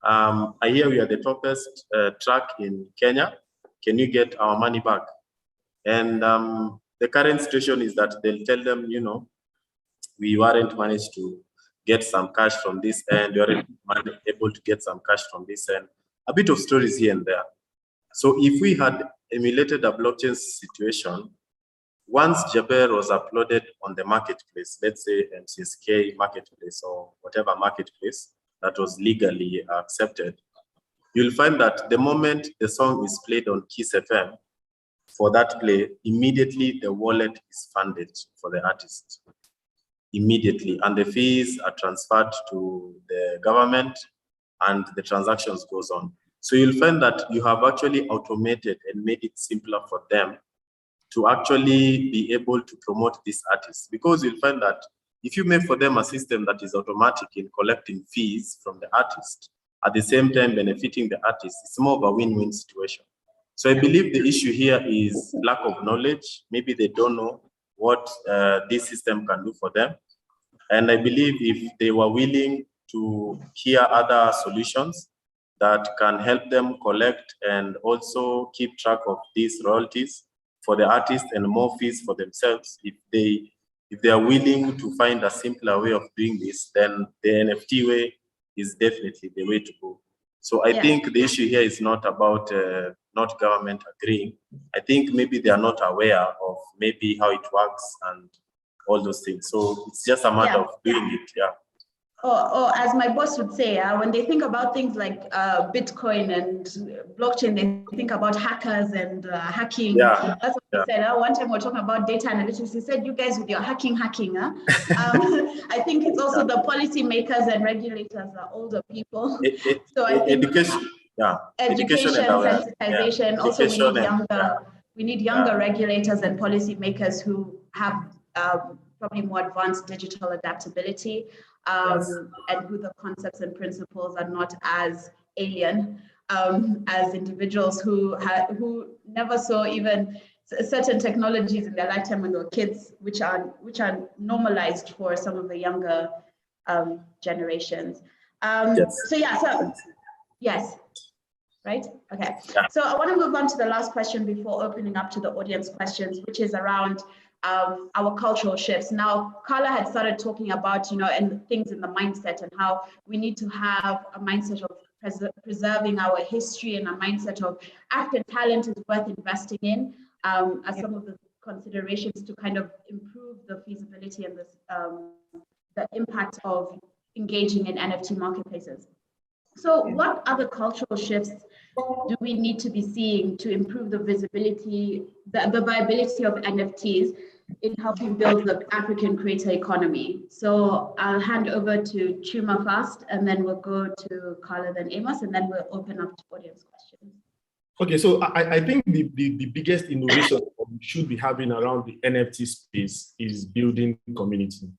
B: I hear we are the toppest track in Kenya. Can you get our money back? And the current situation is that they'll tell them, you know, we weren't managed to get some cash from this end, we weren't able to get some cash from this end. A bit of stories here and there. So if we had emulated a blockchain situation, once Jaber was uploaded on the marketplace, let's say MCSK marketplace or whatever marketplace that was legally accepted, you'll find that the moment the song is played on Kiss FM, for that play, immediately the wallet is funded for the artist. Immediately, and the fees are transferred to the government and the transactions goes on. So you'll find that you have actually automated and made it simpler for them to actually be able to promote these artists, because you'll find that if you make for them a system that is automatic in collecting fees from the artist, at the same time benefiting the artist, it's more of a win-win situation. So I believe the issue here is lack of knowledge. Maybe they don't know what this system can do for them. And I believe if they were willing to hear other solutions that can help them collect and also keep track of these royalties for the artist and more fees for themselves, if they are willing to find a simpler way of doing this, then the NFT way is definitely the way to go. So I think the issue here is not about not government agreeing. I think maybe they are not aware of maybe how it works and all those things. So it's just a matter of doing it,
A: Or as my boss would say, when they think about things like Bitcoin and blockchain, they think about hackers and hacking. That's what he said. One time we were talking about data analytics. He said, you guys with your hacking. I think it's also the policymakers and regulators are older people. So I think education, sensitization. Also, we need younger regulators and policymakers who have probably more advanced digital adaptability. And who the concepts and principles are not as alien as individuals who never saw even certain technologies in their lifetime when they were kids, which are normalized for some of the younger generations. Yes, right? Okay. So I want to move on to the last question before opening up to the audience questions, which is around our cultural shifts. Now, Carla had started talking about, and things in the mindset and how we need to have a mindset of preserving our history and a mindset of art and talent is worth investing in as some of the considerations to kind of improve the feasibility and the impact of engaging in NFT marketplaces. So what other cultural shifts do we need to be seeing to improve the visibility, the viability of NFTs in helping build the African creator economy? So I'll hand over to Truma first, and then we'll go to Carla, then Amos, and then we'll open up to audience questions.
D: Okay, so I think the biggest innovation we should be having around the NFT space is building community,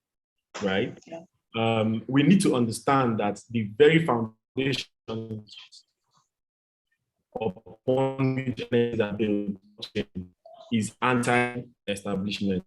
D: right? We need to understand that the very foundation upon which NFTs are built is anti-establishment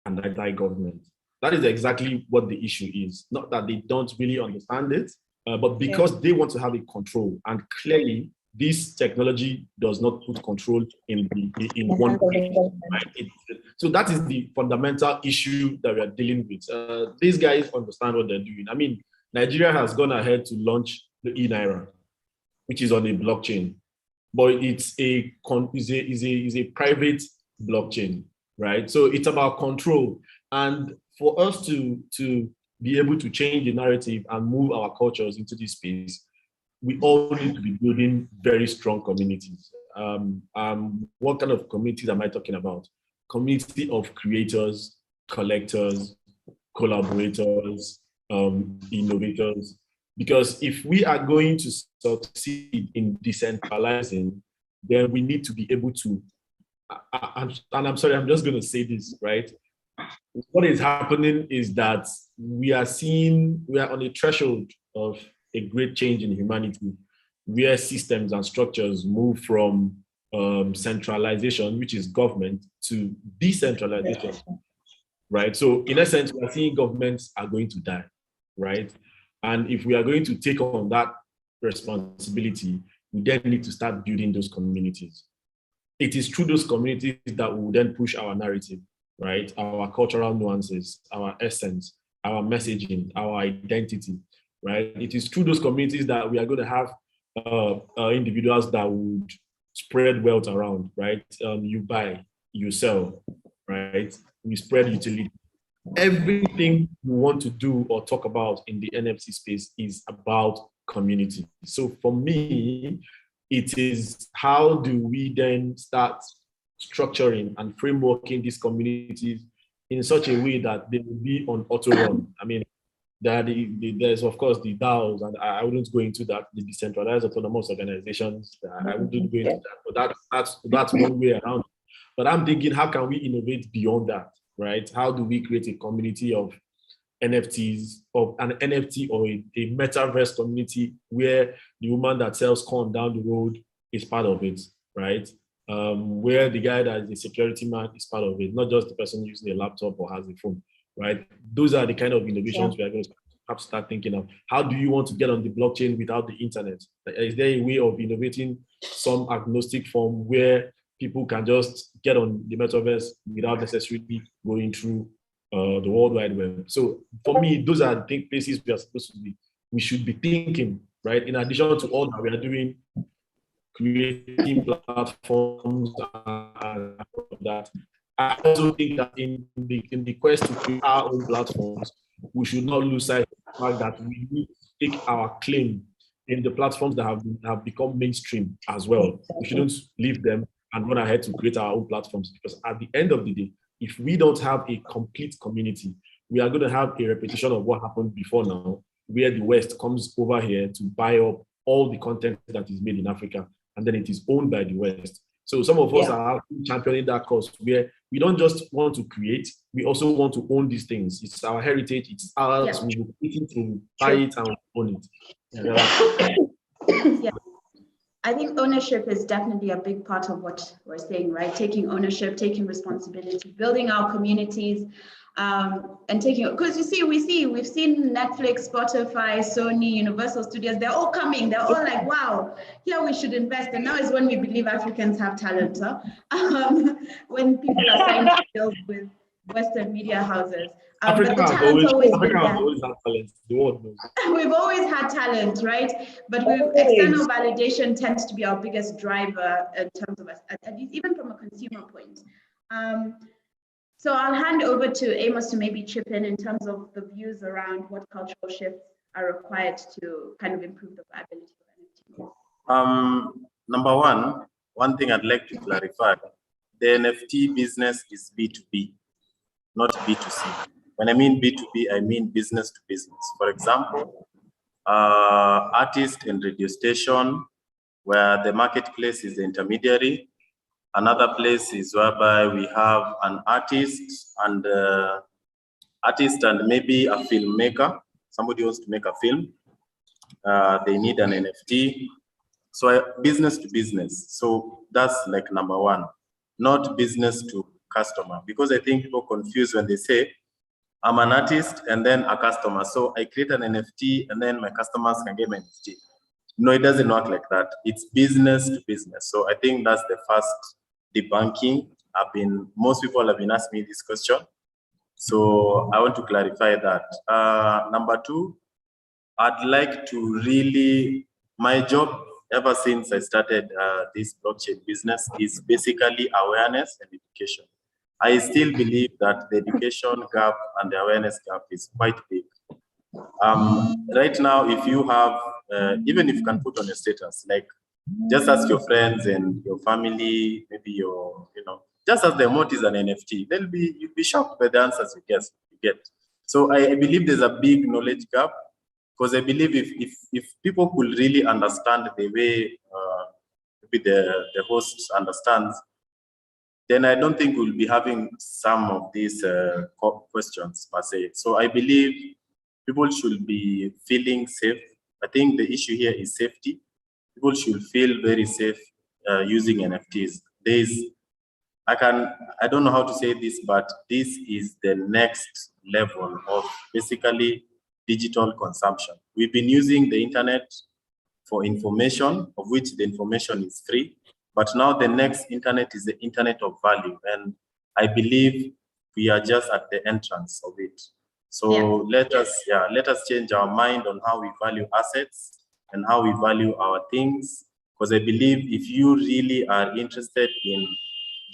D: and anti-government. That is exactly what the issue is. Not that they don't really understand it, but because they want to have a control, and clearly this technology does not put control in one place, right? So that is the fundamental issue that we are dealing with. These guys understand what they're doing. I mean, Nigeria has gone ahead to launch the e-Naira, which is on a blockchain, but it's a private blockchain, right? So it's about control, and for us to be able to change the narrative and move our cultures into this space, we all need to be building very strong communities. What kind of communities am I talking about? Community of creators, collectors, collaborators, innovators. Because if we are going to succeed in decentralizing, then we need to be able to, and I'm sorry, I'm just going to say this, right? What is happening is that we are on a threshold of a great change in humanity, where systems and structures move from centralization, which is government, to decentralization, right? So in essence, we are seeing governments are going to die, right? And if we are going to take on that responsibility, we then need to start building those communities. It is through those communities that we will then push our narrative, right? Our cultural nuances, our essence, our messaging, our identity, right? It is through those communities that we are going to have individuals that would spread wealth around, right? You buy, you sell, right? We spread utility. Everything we want to do or talk about in the NFT space is about community. So for me, it is how do we then start structuring and frameworking these communities in such a way that they will be on auto run. I mean, there's of course the DAOs, and I wouldn't go into that, the decentralized autonomous organizations. I wouldn't go into that, but that's one way around. But I'm thinking, how can we innovate beyond that, right? How do we create a community of NFTs, of an NFT or a metaverse community where the woman that sells corn down the road is part of it, right? Where the guy that is a security man is part of it, not just the person using a laptop or has a phone, right? Those are the kind of innovations we are going to have to start thinking of. How do you want to get on the blockchain without the internet? Is there a way of innovating some agnostic form where people can just get on the metaverse without necessarily going through the World Wide Web? So for me, those are the places we should be thinking, right? In addition to all that we are doing, creating platforms and that. I also think that in the quest to create our own platforms, we should not lose sight of the fact that we need to take our claim in the platforms that have become mainstream as well. We shouldn't leave them and run ahead to create our own platforms, because at the end of the day, if we don't have a complete community, we are going to have a repetition of what happened before now, where the West comes over here to buy up all the content that is made in Africa, and then it is owned by the West. So some of us are championing that cause, where we don't just want to create, we also want to own these things. It's our heritage, it's ours, we will create it, we buy it, and own
A: it. Yeah. I think ownership is definitely a big part of what we're saying, right? Taking ownership, taking responsibility, building our communities, and taking, because we've seen Netflix, Spotify, Sony, Universal Studios, they're all coming, they're all like, wow, here we should invest. And now is when we believe Africans have talent, huh? When people are signing deals with Western media houses.
D: Africa has always had talent. The world knows.
A: We've always had talent, right? But external validation tends to be our biggest driver in terms of us, at least even from a consumer point. So I'll hand over to Amos to maybe chip in terms of the views around what cultural shifts are required to kind of improve the viability of NFTs.
B: Number one thing I'd like to clarify: the NFT business is B2B, not B2C. When I mean B2B, I mean business to business. For example, artist and radio station where the marketplace is the intermediary. Another place is whereby we have an artist and maybe a filmmaker. Somebody wants to make a film. They need an NFT. So business to business. So that's like number one, not business to customer, because I think people confuse when they say, I'm an artist and then a customer. So I create an NFT and then my customers can get my NFT. No, it doesn't work like that. It's business to business. So I think that's the first debunking. Most people have been asking me this question. So I want to clarify that. Number two, I'd like to really, my job ever since I started this blockchain business is basically awareness and education. I still believe that the education gap and the awareness gap is quite big. Right now, if you have, even if you can put on a status, like just ask your friends and your family, maybe just ask them what is an NFT. You'll be shocked by the answers you get. So I believe there's a big knowledge gap, because I believe if people could really understand the way maybe the host understands, then I don't think we'll be having some of these questions per se. So I believe people should be feeling safe. I think the issue here is safety. People should feel very safe using NFTs. I don't know how to say this, but this is the next level of basically digital consumption. We've been using the internet for information, of which the information is free, but now the next internet is the internet of value. And I believe we are just at the entrance of it. So let us change our mind on how we value assets and how we value our things. Because I believe if you really are interested in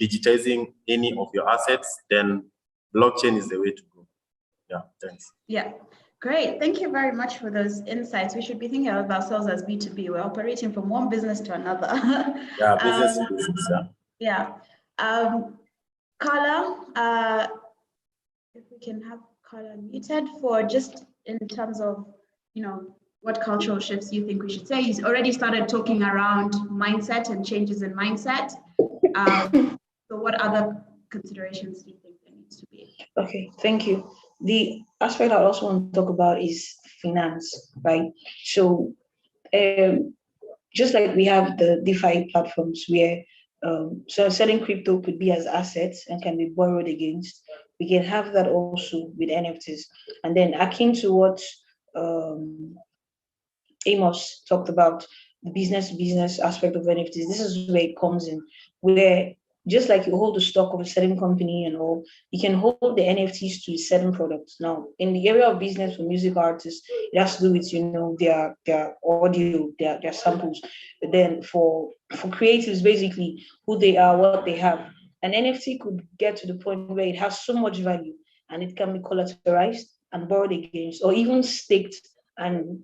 B: digitizing any of your assets, then blockchain is the way to go. Yeah, thanks.
A: Yeah, great. Thank you very much for those insights. We should be thinking of ourselves as B2B. We're operating from one business to another.
B: Yeah, business to business,
A: yeah. Carla, if we can have Carla muted for just in terms of, what cultural shifts you think we should say. He's already started talking around mindset and changes in mindset. So what other considerations do you think there needs to be?
C: Okay, thank you. The aspect I also want to talk about is finance, right? So just like we have the DeFi platforms where so certain crypto could be as assets and can be borrowed against, we can have that also with NFTs. And then akin to what Amos talked about, the business aspect of NFTs, this is where it comes in, where just like you hold the stock of a certain company and all, you can hold the NFTs to certain products. Now, in the area of business for music artists, it has to do with, their audio, their samples. But then for creatives, basically who they are, what they have. An NFT could get to the point where it has so much value and it can be collateralized and borrowed against, or even staked, and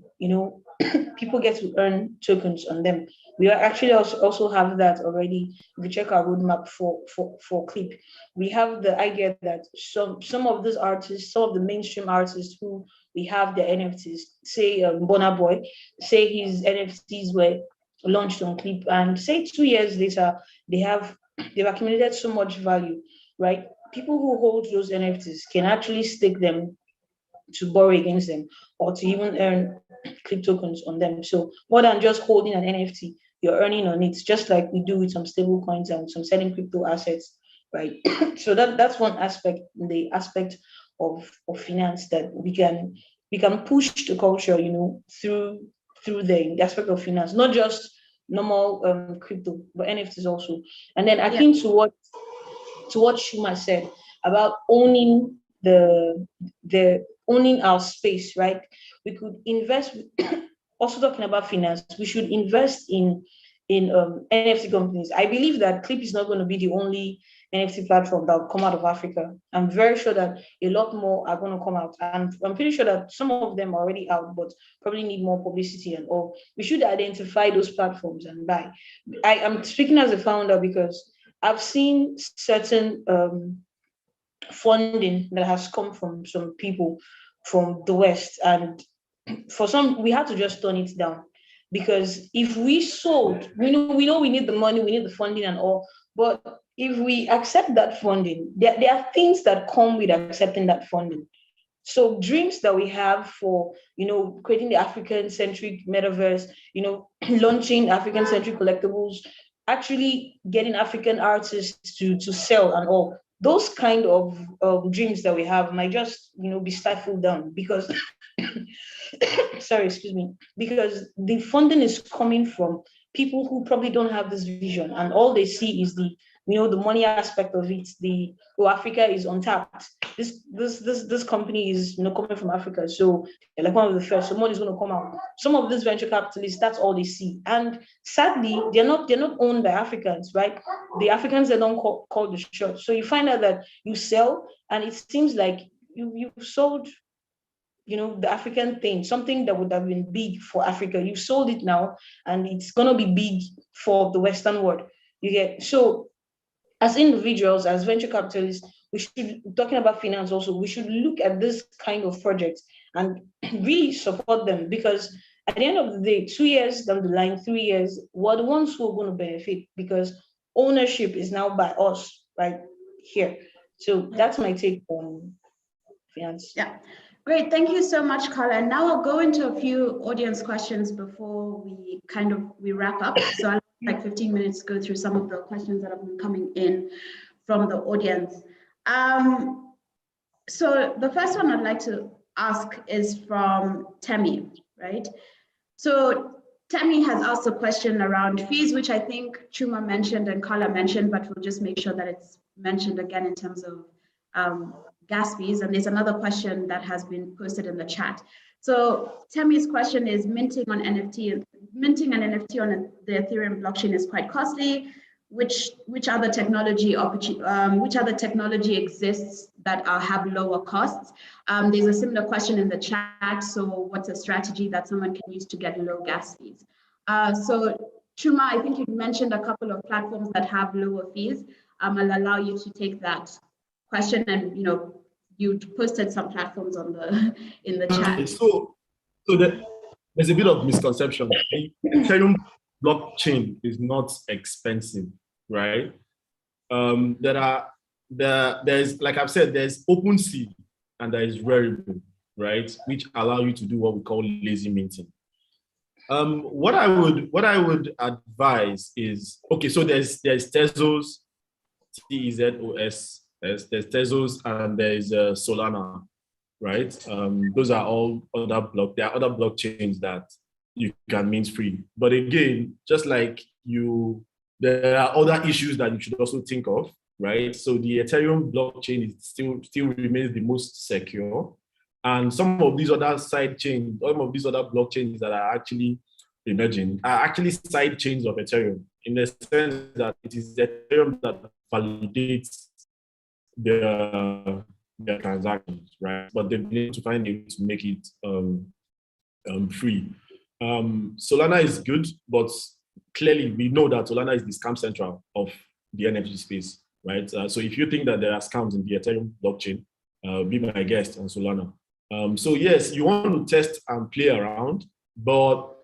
C: people get to earn tokens on them. We actually also have that already. If you check our roadmap for Clip, we have the idea that some of these artists, some of the mainstream artists who we have their NFTs, say Burna Boy, say his NFTs were launched on Clip, and say 2 years later they've accumulated so much value, right? People who hold those NFTs can actually stake them to borrow against them, or to even earn Clip tokens on them. So more than just holding an NFT, you're earning on it, just like we do with some stable coins and some selling crypto assets, right? So that's one aspect, the aspect of finance that we can push the culture, through the aspect of finance, not just normal crypto, but NFTs also. And then akin to what Truma said about owning the owning our space, right? We could invest. Also talking about finance, we should invest in NFT companies. I believe that Clip is not going to be the only NFT platform that will come out of Africa. I'm very sure that a lot more are going to come out, and I'm pretty sure that some of them are already out, but probably need more publicity and all. We should identify those platforms and buy. I am speaking as a founder because I've seen certain funding that has come from some people from the West, and for some we had to just turn it down. because if we sold, we know we need the money, we need the funding and all, but if we accept that funding, there are things that come with accepting that funding. So dreams that we have for, creating the African-centric metaverse, launching African-centric collectibles, actually getting African artists to sell and all, those kind of dreams that we have might just, be stifled down because, sorry, excuse me, because the funding is coming from people who probably don't have this vision, and all they see is the money aspect of it. Africa is untapped. This company is coming from Africa, so they're like one of the first. So money is going to come out. Some of these venture capitalists, that's all they see, and sadly, they're not owned by Africans, right? The Africans, they don't call the shots. So you find out that you sell, and it seems like you've sold, the African thing, something that would have been big for Africa. You sold it now, and it's gonna be big for the Western world. You get so. As individuals, as venture capitalists, we should, talking about finance also, we should look at this kind of projects and really support them, because at the end of the day, 2 years down the line, 3 years, we're the ones who are going to benefit, because ownership is now by us right here. So that's my take on finance.
A: Yeah, great. Thank you so much, Carla. And now I'll go into a few audience questions before we wrap up. So I'll like 15 minutes to go through some of the questions that have been coming in from the audience. So the first one I'd like to ask is from Temi, right? So Temi has asked a question around fees, which I think Truma mentioned and Carla mentioned, but we'll just make sure that it's mentioned again in terms of gas fees. And there's another question that has been posted in the chat. So Temi's question is, minting an NFT on the Ethereum blockchain is quite costly. Which other technology exists that have lower costs? There's a similar question in the chat. So what's a strategy that someone can use to get low gas fees? So Truma, I think you mentioned a couple of platforms that have lower fees. I'll allow you to take that question, and you posted some platforms in the chat.
D: So there's a bit of misconception. The Ethereum blockchain is not expensive, right? There's, like I've said, there's OpenSea and there is Rarible, right? Which allow you to do what we call lazy minting. What I would advise is, okay, so there's Tezos, Tezos, there's Tezos, and there's Solana, right? Those are all other there are other blockchains that you can mint free. But again, just like there are other issues that you should also think of, right? So the Ethereum blockchain is still remains the most secure. And some of these other side chains, some of these other blockchains that are actually emerging are actually side chains of Ethereum, in the sense that it is Ethereum that validates their transactions, right? But they've been able to find a way to make it free. Solana is good, but clearly we know that Solana is the scam central of the NFT space, right? So if you think that there are scams in the Ethereum blockchain, be my guest on Solana. So yes, you want to test and play around, but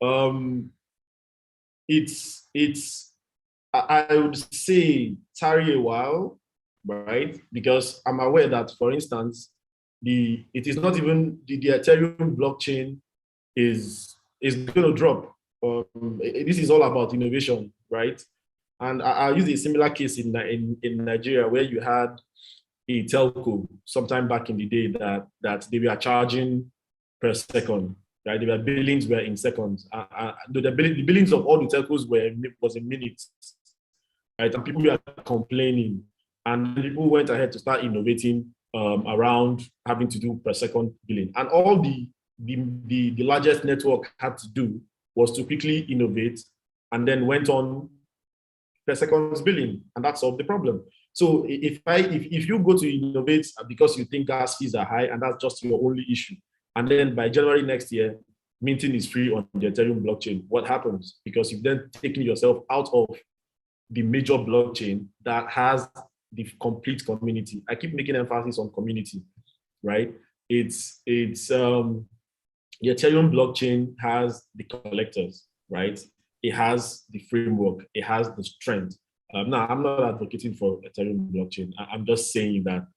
D: I would say tarry a while, right? Because I'm aware that, for instance, it is not even the Ethereum blockchain is going to drop. This is all about innovation, right? And I'll use a similar case in Nigeria, where you had a telco sometime back in the day that they were charging per second, right? Their billings were in seconds. The billings of all the telcos was in minutes, right? And people were complaining, and people went ahead to start innovating around having to do per second billing. And all the largest network had to do was to quickly innovate, and then went on per second billing, and that solved the problem. So if you go to innovate because you think gas fees are high and that's just your only issue, and then by January next year, minting is free on the Ethereum blockchain, what happens? Because you've then taken yourself out of the major blockchain that has the complete community. I keep making emphasis on community, right? It's the Ethereum blockchain has the collectors, right? It has the framework, it has the strength. Now, I'm not advocating for Ethereum blockchain. I'm just saying that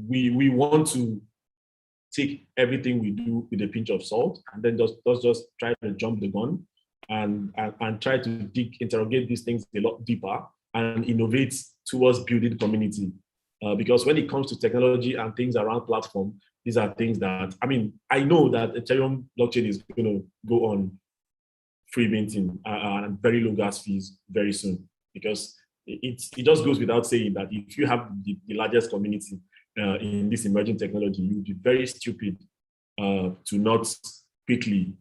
D: we want to take everything we do with a pinch of salt, and then just try to jump the gun and try to interrogate these things a lot deeper and innovate towards building community. Because when it comes to technology and things around platform, these are things that, I mean, I know that Ethereum blockchain is going to go on free minting and very low gas fees very soon, because it just goes without saying that if you have the largest community in this emerging technology, you would be very stupid to not quickly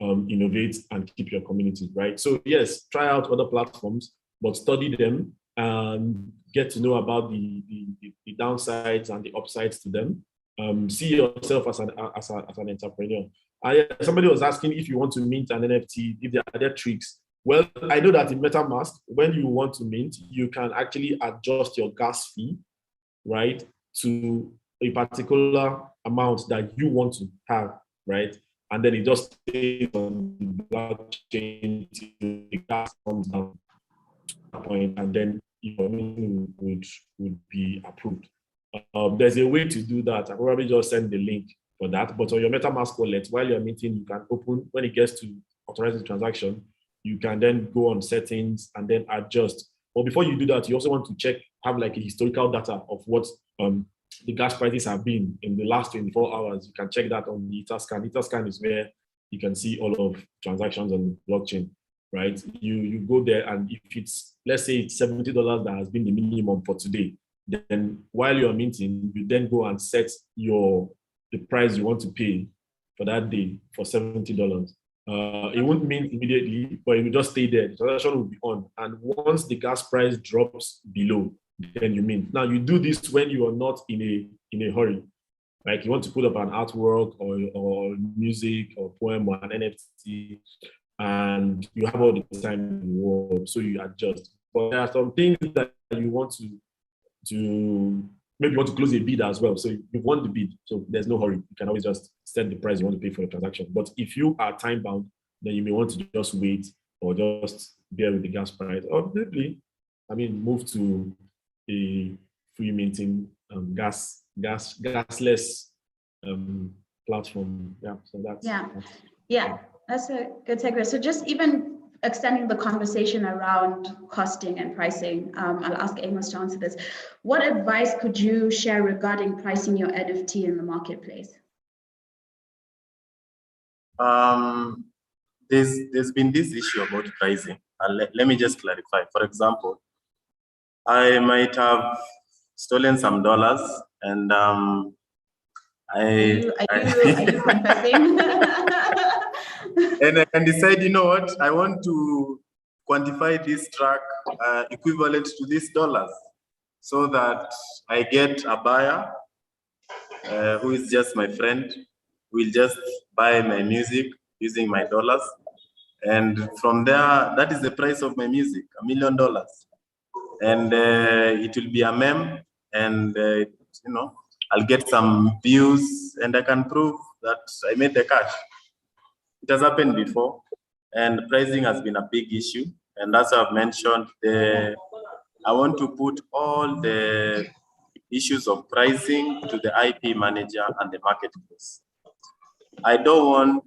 D: innovate and keep your community, right? So yes, try out other platforms, but study them and get to know about the downsides and the upsides to them. See yourself as an entrepreneur. Somebody was asking if you want to mint an NFT, if there are tricks. Well, I know that in MetaMask, when you want to mint, you can actually adjust your gas fee, right, to a particular amount that you want to have, right? And then it just stays on the blockchain till the gas comes down to that point, and then your mint would be approved. There's a way to do that. I'll probably just send the link for that. But on your MetaMask wallet, while you're minting, you can open, when it gets to authorize the transaction, you can then go on settings and then adjust. But before you do that, you also want to check, have like a historical data of what the gas prices have been in the last 24 hours. You can check that on the Etherscan. Etherscan is where you can see all of transactions on the blockchain, right? You go there, and if it's, let's say it's $70 that has been the minimum for today, then while you're minting, you then go and set the price you want to pay for that day for $70. It won't mint immediately, but it will just stay there. The transaction will be on. And once the gas price drops below, then you mint. Now, you do this when you are not in a hurry. Like you want to put up an artwork or music or poem or an NFT, and you have all the time in the world, so you adjust. But there are some things that you want to maybe you want to close a bid as well. So you want the bid, so there's no hurry. You can always just set the price you want to pay for the transaction. But if you are time bound, then you may want to just wait or just bear with the gas price, or maybe, move to a free minting gasless platform. Yeah. So that's
A: that's a good segue. So just even extending the conversation around costing and pricing, I'll ask Amos to answer this. What advice could you share regarding pricing your NFT in the marketplace?
B: There's been this issue about pricing. Let me just clarify. For example, I might have stolen some dollars, and are you
A: confessing?
B: and I can decide, you know what, I want to quantify this track equivalent to this dollars, so that I get a buyer who is just my friend, will just buy my music using my dollars, and from there, that is the price of my music, $1 million, and it will be a meme, and I'll get some views, and I can prove that I made the cash. It has happened before, and pricing has been a big issue. And as I've mentioned, I want to put all the issues of pricing to the IP manager and the marketplace. I don't want,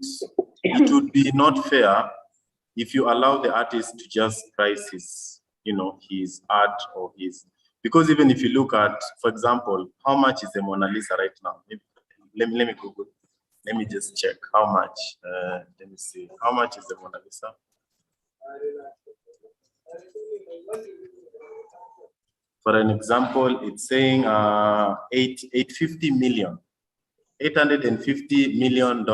B: it would be not fair if you allow the artist to just price his art or his, because even if you look at, for example, how much is the Mona Lisa right now? Let me Google. Let me just check how much. Let me see. How much is the Mona Lisa? For an example, it's saying $850 million. $850 million.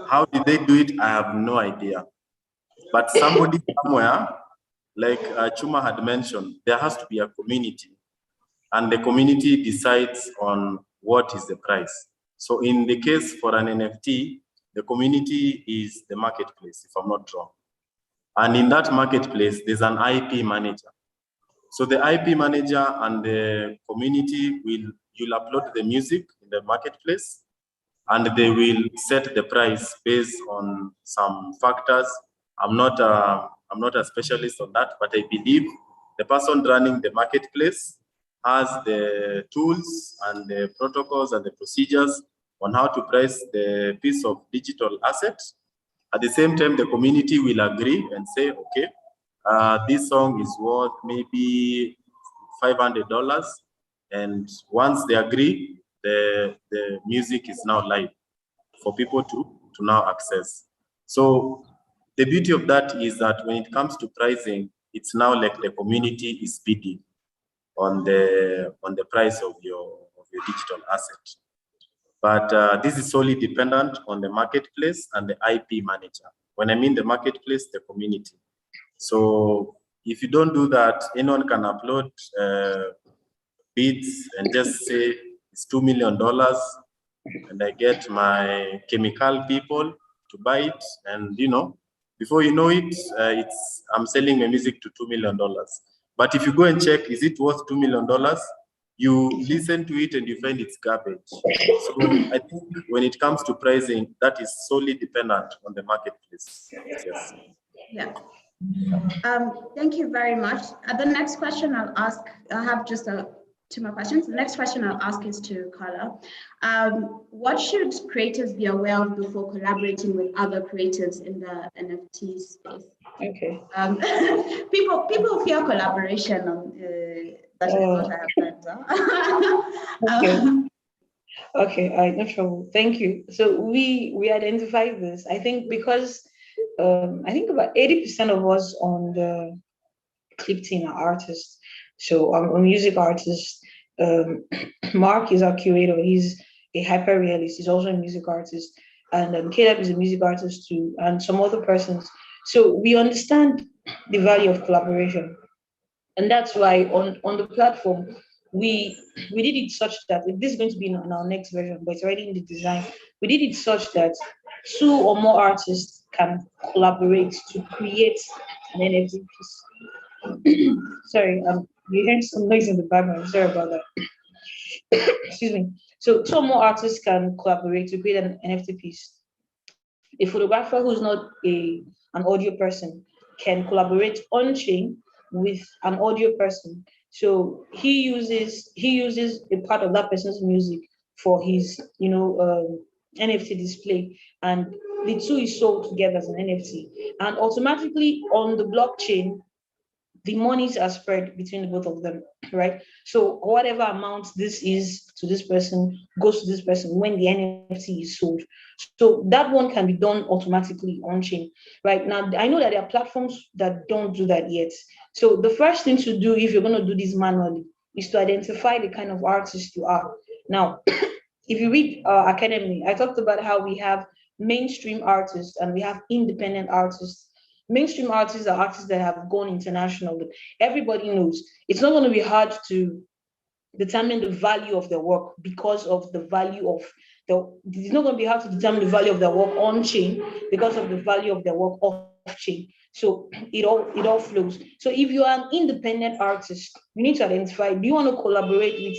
B: How did they do it? I have no idea. But somebody somewhere, like Truma had mentioned, there has to be a community, and the community decides on what is the price. So in the case for an NFT, the community is the marketplace, if I'm not wrong. And in that marketplace, there's an IP manager. So the IP manager and the community you'll upload the music in the marketplace, and they will set the price based on some factors. I'm not a specialist on that, but I believe the person running the marketplace has the tools and the protocols and the procedures on how to price the piece of digital asset. At the same time, the community will agree and say, okay, this song is worth maybe $500. And once they agree, the music is now live for people to now access. So the beauty of that is that when it comes to pricing, it's now like the community is bidding on the price of your digital asset. But this is solely dependent on the marketplace and the IP manager. When I mean the marketplace, the community. So if you don't do that, anyone can upload bids and just say it's $2 million, and I get my chemical people to buy it, and before you know it, I'm selling my music to $2 million. But if you go and check, is it worth $2 million? You listen to it and you find it's garbage. So I think when it comes to pricing, that is solely dependent on the marketplace. Yes.
A: Yeah. Thank you very much. The next question I'll ask, I have just two more questions. The next question I'll ask is to Carla. What should creators be aware of before collaborating with other creators in the NFT space?
C: Okay.
A: People fear collaboration. That's what I have learned.
C: Okay, no trouble. Thank you. So we identified this. I think because I think about 80% of us on the clip team are artists. So I'm a music artist. Mark is our curator. He's a hyper realist. He's also a music artist. And Caleb is a music artist too, and some other persons. So we understand the value of collaboration. And that's why on the platform, we did it such that this is going to be in our next version, but it's already in the design. We did it such that 2 or more artists can collaborate to create an NFT piece. Sorry, you heard some noise in the background. Sorry about that. Excuse me. So 2 or more artists can collaborate to create an NFT piece. A photographer who's not an audio person can collaborate on chain with an audio person. So he uses a part of that person's music for his NFT display, and the 2 is sold together as an NFT. And automatically on the blockchain, the monies are spread between the both of them, right? So whatever amount this is to this person goes to this person when the NFT is sold. So that one can be done automatically on chain. Right now, I know that there are platforms that don't do that yet. So the first thing to do if you're going to do this manually is to identify the kind of artist you are. Now, if you read Academy, I talked about how we have mainstream artists and we have independent artists. Mainstream artists are artists that have gone international, but everybody knows it's not going to be hard to determine the value of their work because of the value of it's not going to be hard to determine the value of their work on chain because of the value of their work off chain. So it all flows. So if you are an independent artist, you need to identify, do you want to collaborate with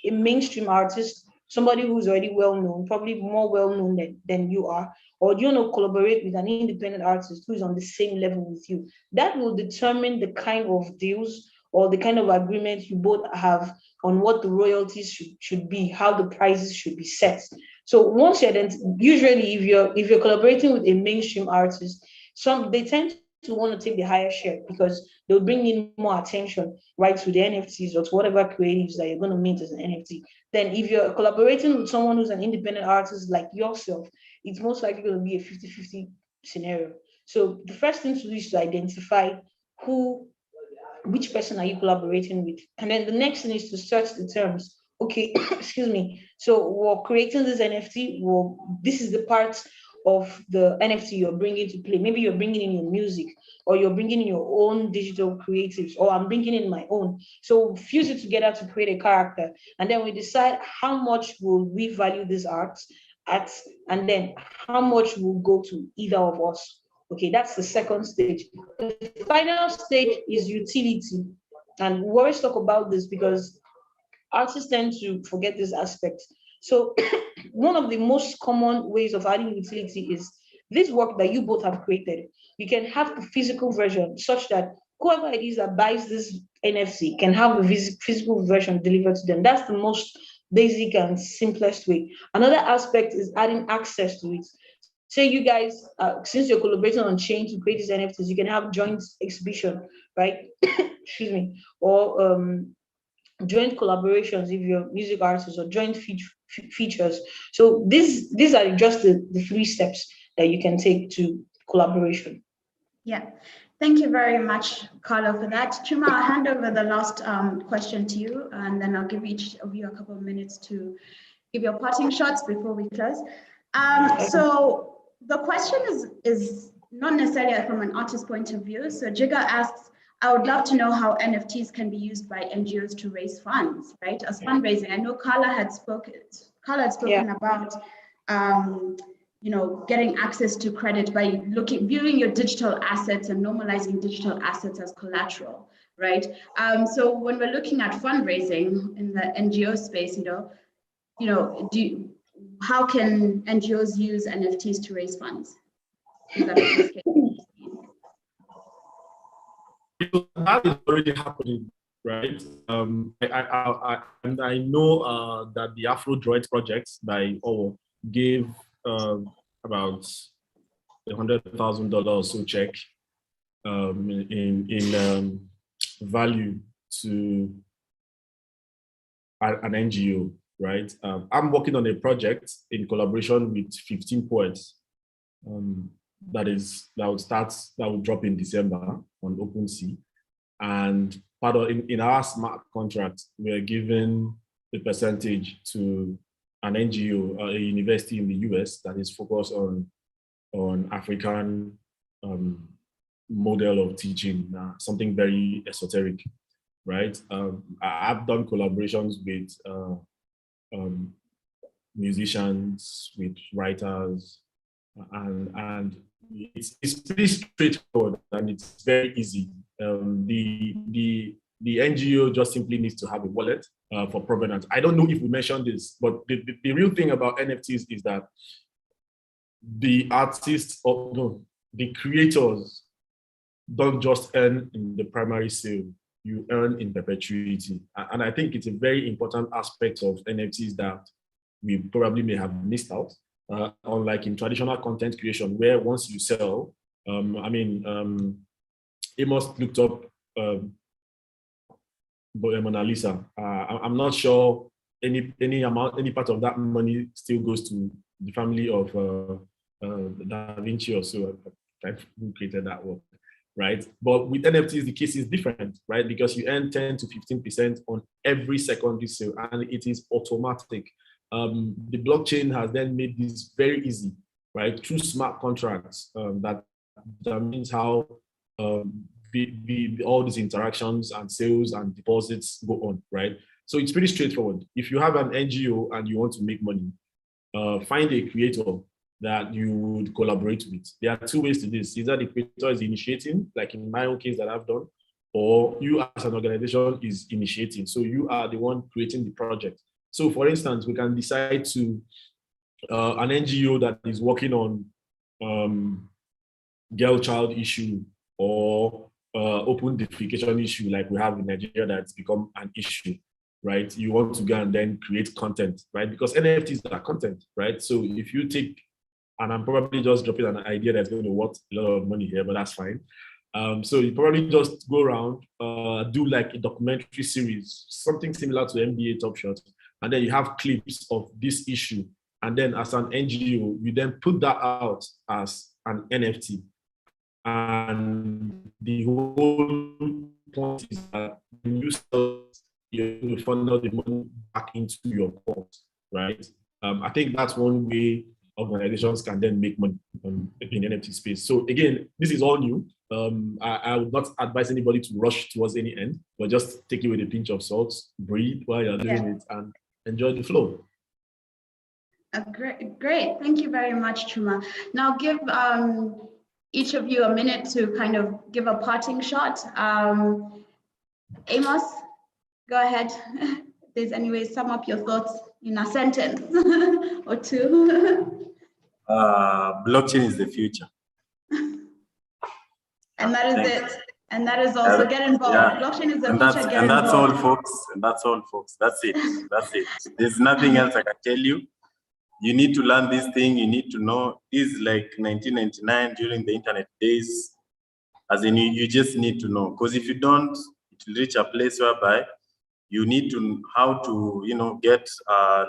C: a mainstream artist, somebody who's already well-known, probably more well-known than you are, or do you want to collaborate with an independent artist who's on the same level with you? That will determine the kind of deals or the kind of agreement you both have on what the royalties should be, how the prices should be set. So once usually if you're collaborating with a mainstream artist, they tend to want to take the higher share because they'll bring in more attention, right, to the NFTs or to whatever creatives that you're going to mint as an NFT. Then if you're collaborating with someone who's an independent artist like yourself, it's most likely going to be a 50-50 scenario. So the first thing to do is to identify which person are you collaborating with? And then the next thing is to search the terms. Okay, excuse me. So we're creating this NFT. This is the part of the NFT you're bringing to play. Maybe you're bringing in your music, or you're bringing in your own digital creatives, or I'm bringing in my own. So fuse it together to create a character. And then we decide how much will we value this art at, and then how much will go to either of us. Okay, that's the second stage. The final stage is utility. And we always talk about this because artists tend to forget this aspect. So one of the most common ways of adding utility is this work that you both have created. You can have a physical version such that whoever it is that buys this NFT can have a physical version delivered to them. That's the most basic and simplest way. Another aspect is adding access to it. Say you guys, since you're collaborating on chain to create these NFTs, you can have joint exhibition, right? Excuse me, or joint collaborations if you're music artists, or joint features. So these are just the 3 steps that you can take to collaboration.
A: Yeah, thank you very much, Carlo, for that. Truma, I'll hand over the last question to you, and then I'll give each of you a couple of minutes to give your parting shots before we close. So the question is not necessarily from an artist point of view. So Jiga asks, I would love to know how NFTs can be used by NGOs to raise funds, right? As fundraising. I know Carla had spoken about getting access to credit by viewing your digital assets and normalizing digital assets as collateral, right? So when we're looking at fundraising in the NGO space, how can NGOs use NFTs to raise funds?
D: That is already happening, right? I know that the Afro Droid project by OWO gave about $100,000 or so check in value to an NGO, right? I'm working on a project in collaboration with 15 poets that will drop in December on OpenSea. And part of in our smart contract, we're giving a percentage to an NGO, a university in the US that is focused on African model of teaching, something very esoteric, right? I've done collaborations with musicians, with writers, and it's pretty straightforward and it's very easy. The NGO just simply needs to have a wallet for provenance. I don't know if we mentioned this, but the real thing about NFTs is that the artists, or no, the creators don't just earn in the primary sale, you earn in perpetuity. And I think it's a very important aspect of NFTs that we probably may have missed out. Unlike in traditional content creation, where once you sell, Amos looked up Mona Lisa. I'm not sure any part of that money still goes to the family of Da Vinci or so, who created that work, right? But with NFTs, the case is different, right? Because you earn 10 to 15% on every secondary sale, and it is automatic. The blockchain has then made this very easy, right? Through smart contracts, that means how all these interactions and sales and deposits go on, right? So it's pretty straightforward. If you have an NGO and you want to make money, find a creator that you would collaborate with. There are 2 ways to this. Either the creator is initiating, like in my own case that I've done, or you as an organization is initiating. So you are the one creating the project. So for instance, we can decide to, an NGO that is working on girl-child issue or open defecation issue like we have in Nigeria that's become an issue, right? You want to go and then create content, right? Because NFTs are content, right? So if you take, and I'm probably just dropping an idea that's going to worth a lot of money here, but that's fine. So you probably just go around, do like a documentary series, something similar to NBA Top Shot, and then you have clips of this issue. And then as an NGO, you then put that out as an NFT. And the whole point is that when you sell, you're going to funnel the money back into your pot, right? I think that's one way organizations can then make money in NFT space. So again, this is all new. I would not advise anybody to rush towards any end, but just take it with a pinch of salt, breathe while you're doing it, and enjoy the flow.
A: Great. Thank you very much, Truma. Now give each of you a minute to kind of give a parting shot. Amos, go ahead. If there's any way, sum up your thoughts. in a sentence or two.
B: Blockchain is the future.
A: And that is it. And that is also get involved.
B: Yeah.
A: Blockchain is the
B: And
A: future.
B: that's,
A: Get
B: and that's
A: involved.
B: all, folks. And that's all, folks. That's it. That's it. There's nothing else I can tell you. You need to learn this thing. You need to know. This is like 1999 during the internet days. As in, you just need to know. Because if you don't, it will reach a place whereby you need to how to, you know, get,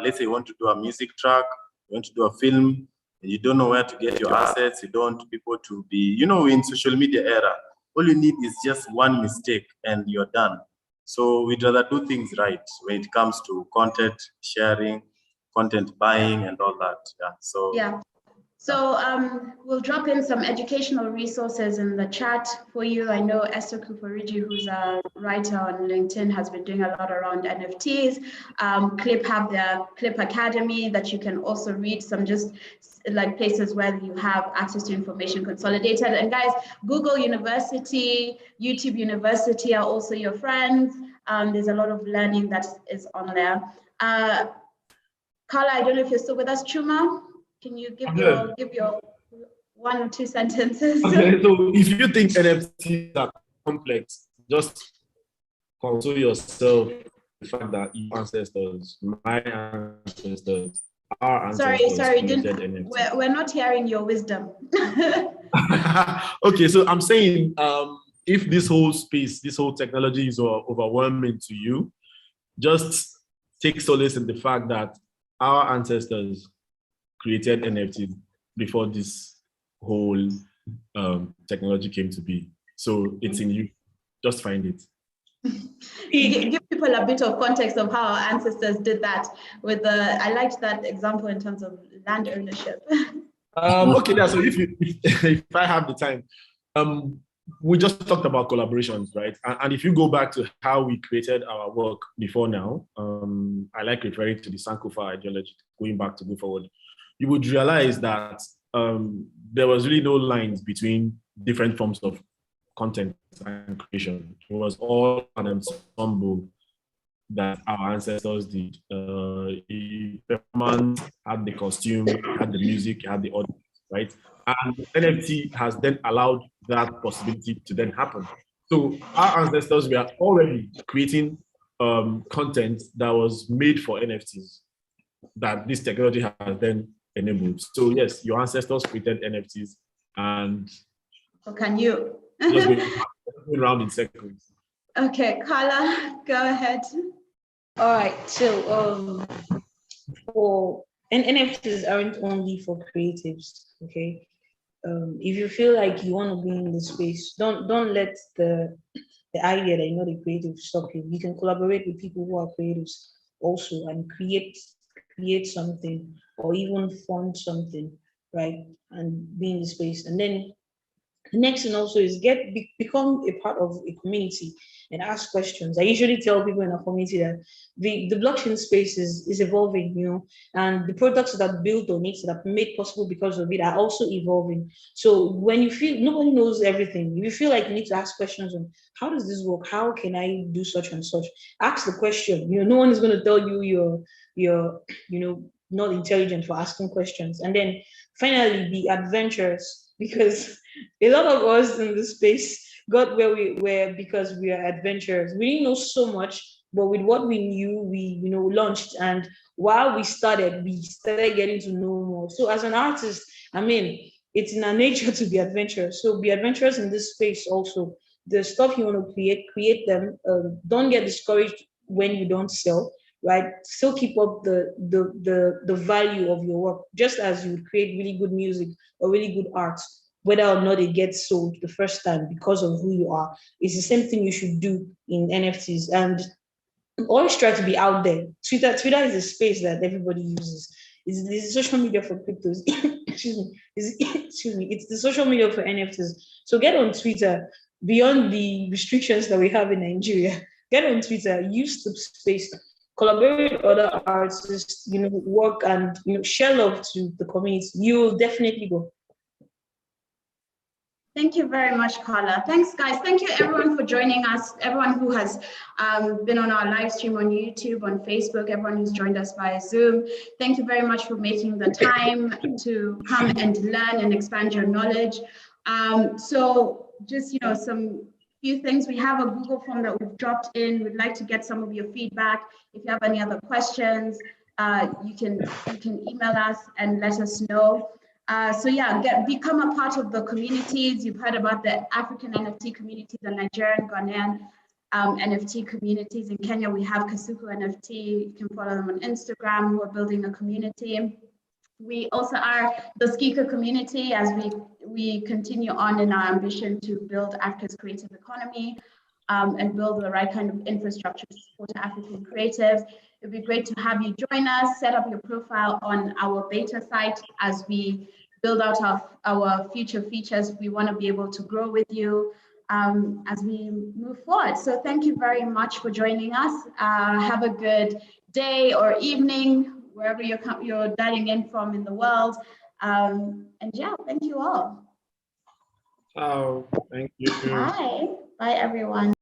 B: let's say you want to do a music track, you want to do a film, and you don't know where to get your assets. You don't want people to be, you know, in social media era, all you need is just one mistake and you're done. So we'd rather do things right when it comes to content sharing, content buying, and all that. Yeah. So
A: yeah. So we'll drop in some educational resources in the chat for you. I know Esther Kufariji, who's a writer on LinkedIn, has been doing a lot around NFTs. Clip have their Clip Academy that you can also read some just like places where you have access to information consolidated. And guys, Google University, YouTube University are also your friends. There's a lot of learning that is on there. Carla, I don't know if you're still with us. Truma, can you give your 1 or 2 sentences?
D: Okay, so if you think NFTs are complex, just console yourself with the fact that your ancestors, my ancestors, our ancestors
A: sorry, we're not hearing your wisdom.
D: Okay, so I'm saying if this whole space, this whole technology is overwhelming to you, just take solace in the fact that our ancestors created NFTs before this whole technology came to be. So it's in you. Just find it.
A: Give people a bit of context of how our ancestors did that with the, I liked that example in terms of land ownership.
D: Okay, yeah, so if I have the time, we just talked about collaborations, right? And if you go back to how we created our work before now, I like referring to the Sankofa ideology, going back to go forward, you would realize that there was really no lines between different forms of content and creation. It was all an ensemble that our ancestors did. Performance had the costume, had the music, had the audio, right? And NFT has then allowed that possibility to then happen. So our ancestors were already creating content that was made for NFTs that this technology has then enabled. So yes, your ancestors created NFTs, and
A: so can you?
D: just going around in circles.
A: Okay, Carla, go ahead.
C: All right, so NFTs aren't only for creatives, okay? If you feel like you want to be in the space, don't let the idea that you're not a creative stop you. You can collaborate with people who are creatives also and create something or even fund something, right? And be in the space. And then the next thing also is become a part of a community and ask questions. I usually tell people in a community that the blockchain space is evolving, you know, and the products that are built on it, that are made possible because of it, are also evolving. So when you feel nobody knows everything, if you feel like you need to ask questions on how does this work, how can I do such and such, ask the question. You know, no one is going to tell you you're not intelligent for asking questions. And then finally, be adventurous, because a lot of us in this space got where we were because we are adventurers. We didn't know so much, but with what we knew, we launched. And while we started getting to know more. So as an artist, I mean, it's in our nature to be adventurous. So be adventurous in this space also. The stuff you want to create them. Don't get discouraged when you don't sell, right? Still keep up the value of your work, just as you would create really good music or really good art. Whether or not it gets sold the first time because of who you are, it's the same thing you should do in NFTs. And always try to be out there. Twitter is a space that everybody uses. It's the social media for cryptos. Excuse me. It's the social media for NFTs. So get on Twitter. Beyond the restrictions that we have in Nigeria, get on Twitter. Use the space. Collaborate with other artists. Work and share love to the community. You will definitely go.
A: Thank you very much, Carla. Thanks, guys. Thank you, everyone, for joining us. Everyone who has been on our live stream on YouTube, on Facebook, everyone who's joined us via Zoom. Thank you very much for making the time to come and learn and expand your knowledge. So just, some few things. We have a Google form that we've dropped in. We'd like to get some of your feedback. If you have any other questions, you can email us and let us know. So yeah, become a part of the communities. You've heard about the African NFT communities, the Nigerian, Ghanaian NFT communities. In Kenya, we have Kasuku NFT. You can follow them on Instagram. We're building a community. We also are the Skika community as we continue on in our ambition to build Africa's creative economy and build the right kind of infrastructure to support African creatives. It'd be great to have you join us, set up your profile on our beta site as we build out our future features. We want to be able to grow with you as we move forward. So thank you very much for joining us. Have a good day or evening, wherever you're dialing in from in the world. And yeah, thank you all.
D: Oh, thank you.
A: Bye. Bye, everyone.